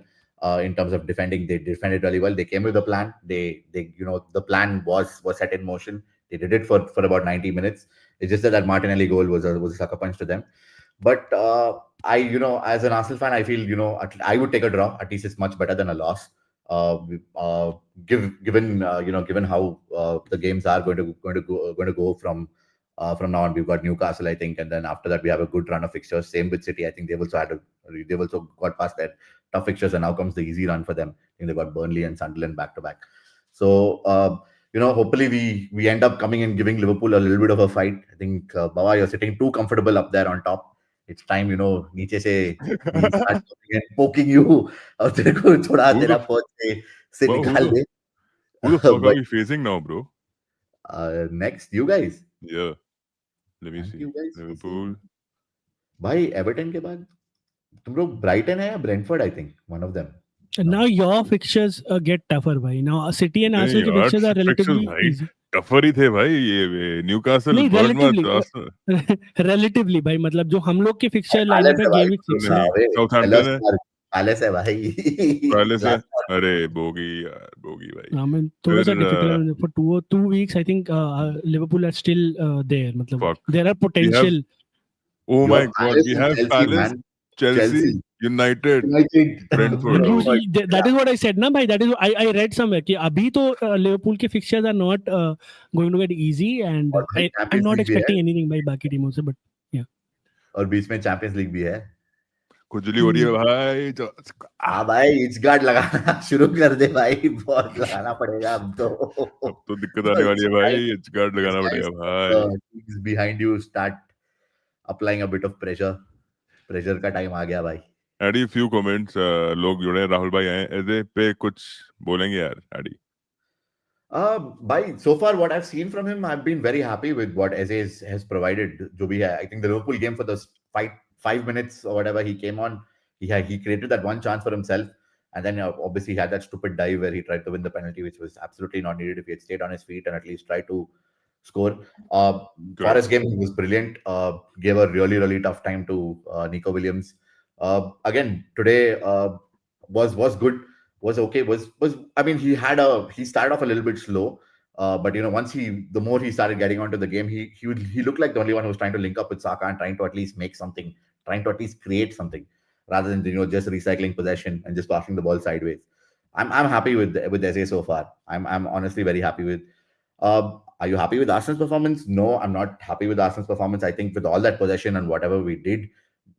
In terms of defending, they defended really well. They came with a plan. The plan was set in motion. They did it for about 90 minutes. It's just that Martinelli goal was a sucker punch to them. But as an Arsenal fan, I feel I would take a draw. At least it's much better than a loss. Given how the games are going to go from now on. We've got Newcastle, I think, and then after that we have a good run of fixtures. Same with City. I think they've also got past their tough fixtures, and now comes the easy run for them. I think they've got Burnley and Sunderland back to back. So hopefully we end up coming and giving Liverpool a little bit of a fight. I think Bawa, you're sitting too comfortable up there on top. It's time, नीचे से we start coming and poking you. और तेरे को थोड़ा Who तेरा the पहुंच से Wow, निकाल दे. who the fuck are But we facing now, bro? next, you guys. Yeah, let me Thank see. you guys for Liverpool. saying. भाई Everton के बाद तुम लोग ब्राइटन है या Brentford, I think one of them. And now your fixtures get tougher, bhai. Now City and नहीं Arsenal के यार, fixtures are fixtures relatively भाई easy. टफर ही थे भाई. ये न्यूकासल, नहीं, बर्नमथ, relatively आर्सेनल. relatively भाई, मतलब जो हम लोग के fixture लाइनअप पैलेस है है भाई, गेम वीक 6 नहीं, से. साउथहैम्पटन है पैलेस है भाई. पहले से. Last- अरे बोगी यार, बोगी भाई. I mean, थोड़ा सा फिर difficult है. For 2 weeks, I think Liverpool are still there. मतलब fuck. there are We have, potential. oh You my have god, Palace we and have Chelsea, Palace, man. Chelsea, Chelsea. United, United. Brentford. Bro, Oh my. That is what I said ना भाई. That is I read somewhere कि अभी तो Liverpool के fixtures are not going to get easy, and और भाई I'm champions not league भी है. expecting anything भाई बाकी टीमों से, but yeah. और बीच में चैंपियंस लीग भी है. खुजली हो रही है भाई. हाँ भाई, इट्स गार्ड लगाना शुरू कर दे भाई. बहुत लगाना पड़ेगा अब तो. अब तो दिक्कत आने वाली है भाई. एच गार्ड लगाना पड़ेगा भाई. Teams behind you start applying a bit of pressure. Pressure का टाइम आ गया भाई. Eddie, few comments. लोग जुड़े हैं. राहुल भाई आए. ऐसे पे कुछ बोलेंगे यार AD? By so far, what I've seen from him, I've been very happy with what Eze has provided. जो भी है, I think the Liverpool game for the 5 minutes or whatever he came on, he created that one chance for himself, and then obviously he had that stupid dive where he tried to win the penalty, which was absolutely not needed if he had stayed on his feet and at least tried to score. Forest game, he was brilliant. Gave a really tough time to Nico Williams. Again today was good. Was okay. Was I mean, he started off a little bit slow, but once the more he started getting onto the game, he looked like the only one who was trying to link up with Saka and trying to at least make something, trying to at least create something, rather than just recycling possession and just passing the ball sideways. I'm happy with Eze so far. I'm honestly very happy with. Are you happy with Arsenal's performance? No, I'm not happy with Arsenal's performance. I think with all that possession and whatever we did,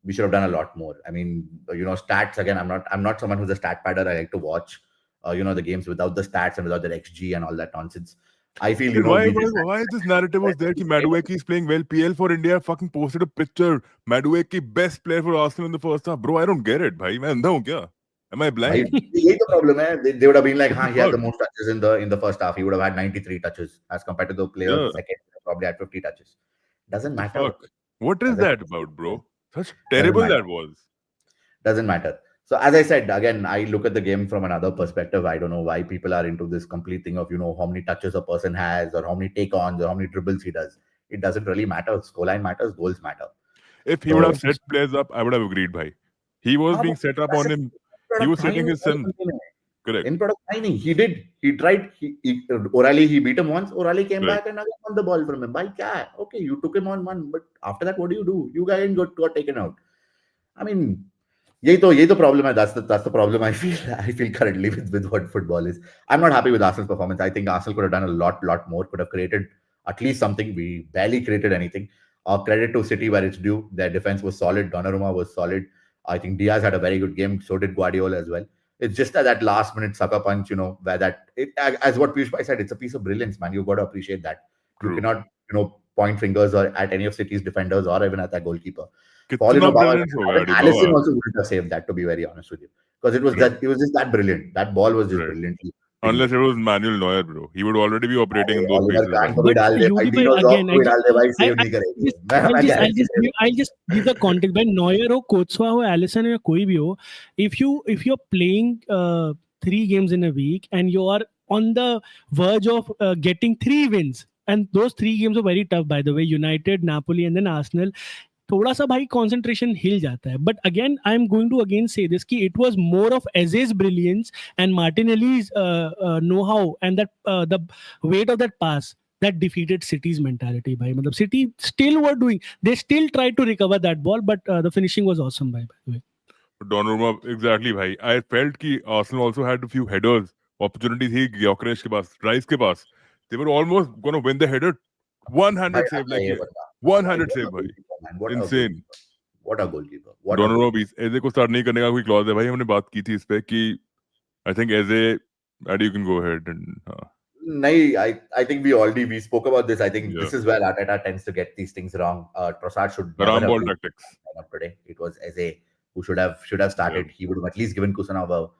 we should have done a lot more. I mean, stats again. I'm not someone who's a stat padder. I like to watch, the games without the stats and without the XG and all that nonsense. I feel, Dude, why, we why, just why this narrative was there? Ki Madueke is playing well. PL for India fucking posted a picture. Madueke best player for Arsenal in the first half. Bro, I don't get it, bhai. मैं अंधा हूँ क्या? Am I भाई blind? यही तो problem है. They would have been like, What the he had fuck? the most touches in the first half. He would have had 93 touches as compared to the player Yeah, second, probably had 50 touches. what Doesn't the matter. fuck? What is Doesn't that about, bro? Such doesn't terrible matter. that was. Doesn't matter. So as I said, again, I look at the game from another perspective. I don't know why people are into this complete thing of how many touches a person has or how many take-ons or how many dribbles he does. It doesn't really matter. Scoreline matters, goals matter. If he would have So set players up, I would have agreed, bhai. He was हाँ, being set up on him. He product was था ही setting नहीं his भाई son. बंदे में. Correct. In product था ही नहीं. He did. He tried. Orally he beat him once. Orally came Correct. back and again won the ball from him. Bhai क्या है? Okay, you took him on one, but after that, what do? You guys got taken out. I mean, यही तो problem है. That's the problem I feel currently with what football is. I'm not happy with Arsenal's performance. I think Arsenal could have done a lot more. Could have created at least something. We barely created anything. Credit to City where it's due. Their defense was solid. Donnarumma was solid. I think Diaz had a very good game. So did Guardiola as well. It's just that last minute sucker punch, where as what Piyush Bhai said, it's a piece of brilliance, man. You've got to appreciate that. You True. cannot, point fingers or at any of City's defenders or even at that goalkeeper. Fall कितना Baba, brilliant हो गया even Adi Allison Baba. also wouldn't have saved that, to be very honest with you, because it was Correct. just that brilliant. That ball was just Correct. brilliantly. Unless it was Manuel Neuer, bro. He would already be operating in those Oliver spaces, Kahn bhai. को भी But डाल दे भाई, UV Dino Zoff again, को भी डाल दे भाई, I, save नहीं करेंगे. just, मैं I'll just, I'll guarantee just, दे रहा I'll just give the context. When Neuer हो, Courtois हो, Alisson हो, या कोई भी हो, if you're playing 3 games in a week and you are on the verge of getting 3 wins, and those 3 games are very tough, by the way. United, Napoli, and then Arsenal. थोड़ा सा भाई concentration हिल जाता है. But again, I'm going to again say this कि it was more of Eze's brilliance and Martinelli's know-how and that the weight of that pass that defeated City's mentality. भाई मतलब City still were doing, they still tried to recover that ball, but the finishing was awesome by the way. Donnarumma, exactly, bhai. I felt कि Arsenal also had a few headers. Opportunity थी Gyökeres के पास, Rice के पास. They were almost going to win the header. भाई 100 save, आता like है ये ये. बंदा. 100 What a save, bhai. goalkeeper, man. What a Insane. goalkeeper. What a goalkeeper. What a Donnarumma goalkeeper. भी एजे को स्टार्ट नहीं करने का कोई क्लॉज है भाई. हमने बात की थी इस पे कि I think AJ, Adi, you can go ahead and Nahi, I think we spoke about this. I think yeah. this is where Arteta tends to get these things wrong. Trossard should never have Haramball been tactics. lineup today. It was Eze who should have started. Yeah. He would have at least given Kusanov a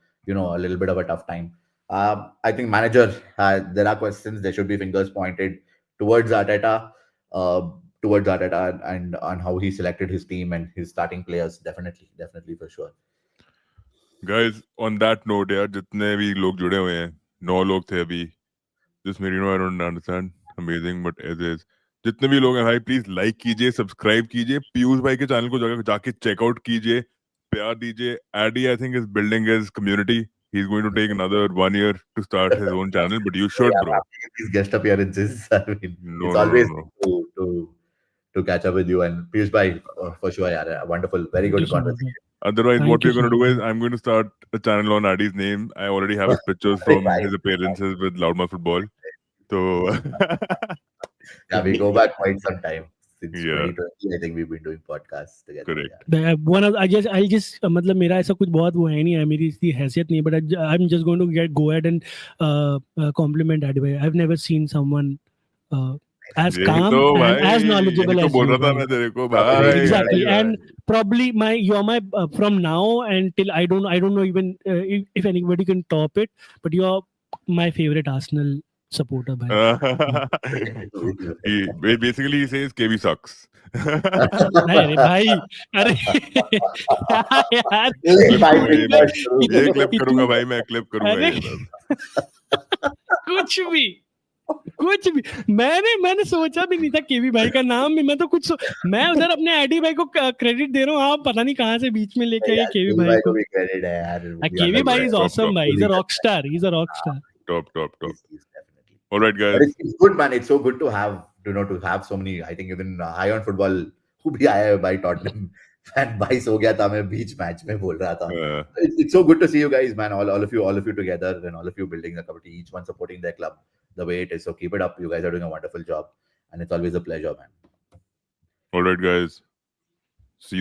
little bit of a tough time. I think manager, there are questions. There should be fingers pointed towards Arteta, and on how he selected his team and his starting players. Definitely for sure. Guys, on that note, यार जितने भी लोग जुड़े हुए हैं, 9 लोग थे अभी. Just Merino, I don't understand. Amazing, but as is. जितने भी लोग हैं भाई, प्लीज लाइक कीजिए, सब्सक्राइब कीजिए, पीयूष भाई के चैनल को जाके चेकआउट कीजिए, प्यार दीजिए. Addy, I think, is building his community. He's going to take another 1 year to start his own channel, but you should, Yeah, bro. these guest appearances. I mean, No, it's no, no, always no. good to catch up with you, and Piyush bhai, for sure, yeah, wonderful, very Thank good you so much. conversation. Otherwise, Thank what you we're going so to do much. is I'm going to start a channel on Addy's name. I already have his pictures Hey, from bye. his appearances with Loudmouth Football. So, Yeah, we go back quite some time. Since yeah, 2020, I think we've been doing podcasts together. correct. Yeah. One of I'll just मतलब मेरा ऐसा कुछ बहुत वो है नहीं है, मेरी इसकी हैसियत नहीं है, but I'm just going to go ahead and compliment Addy bhai. I've never seen someone as यही calm तो and भाई, as यही knowledgeable तो as बोल you. रहा था Bhai. मैं तेरे को Probably भाई. Exactly, Addy and भाई. probably you're my from now until I don't know even if anybody can top it, but you're my favorite Arsenal supporter, bhai. Basically he says KB sucks. नहीं अरे भाई, अरे क्या यार, Let my करूंगा ये fingers मैं. through. ये क्लिप करूंगा भाई, मैं क्लिप करूंगा अरे ये सब. कुछ भी मैंने सोचा भी नहीं था केवी भाई का नाम भी. मैं तो मैं उधर अपने एडी भाई को क्रेडिट दे रहा हूँ, आप पता नहीं कहाँ से बीच में लेके आए केवी भाई को. भी credit है यार. We केवी understand. भाई इज Top, ऑसम top. भाई, he's a rock star. Top. He's definitely. All right, But guys. it's good, man. It's so good to have to have so many. I think even High on Football who भी आया है by Tottenham fan 22 हो गया था, मैं बीच match में बोल रहा था. It's so good to see you guys, man. All of you together, and all of you building the community, each one supporting their club. the way it is. So keep it up. You guys are doing a wonderful job, and it's always a pleasure, man. All right, guys. See you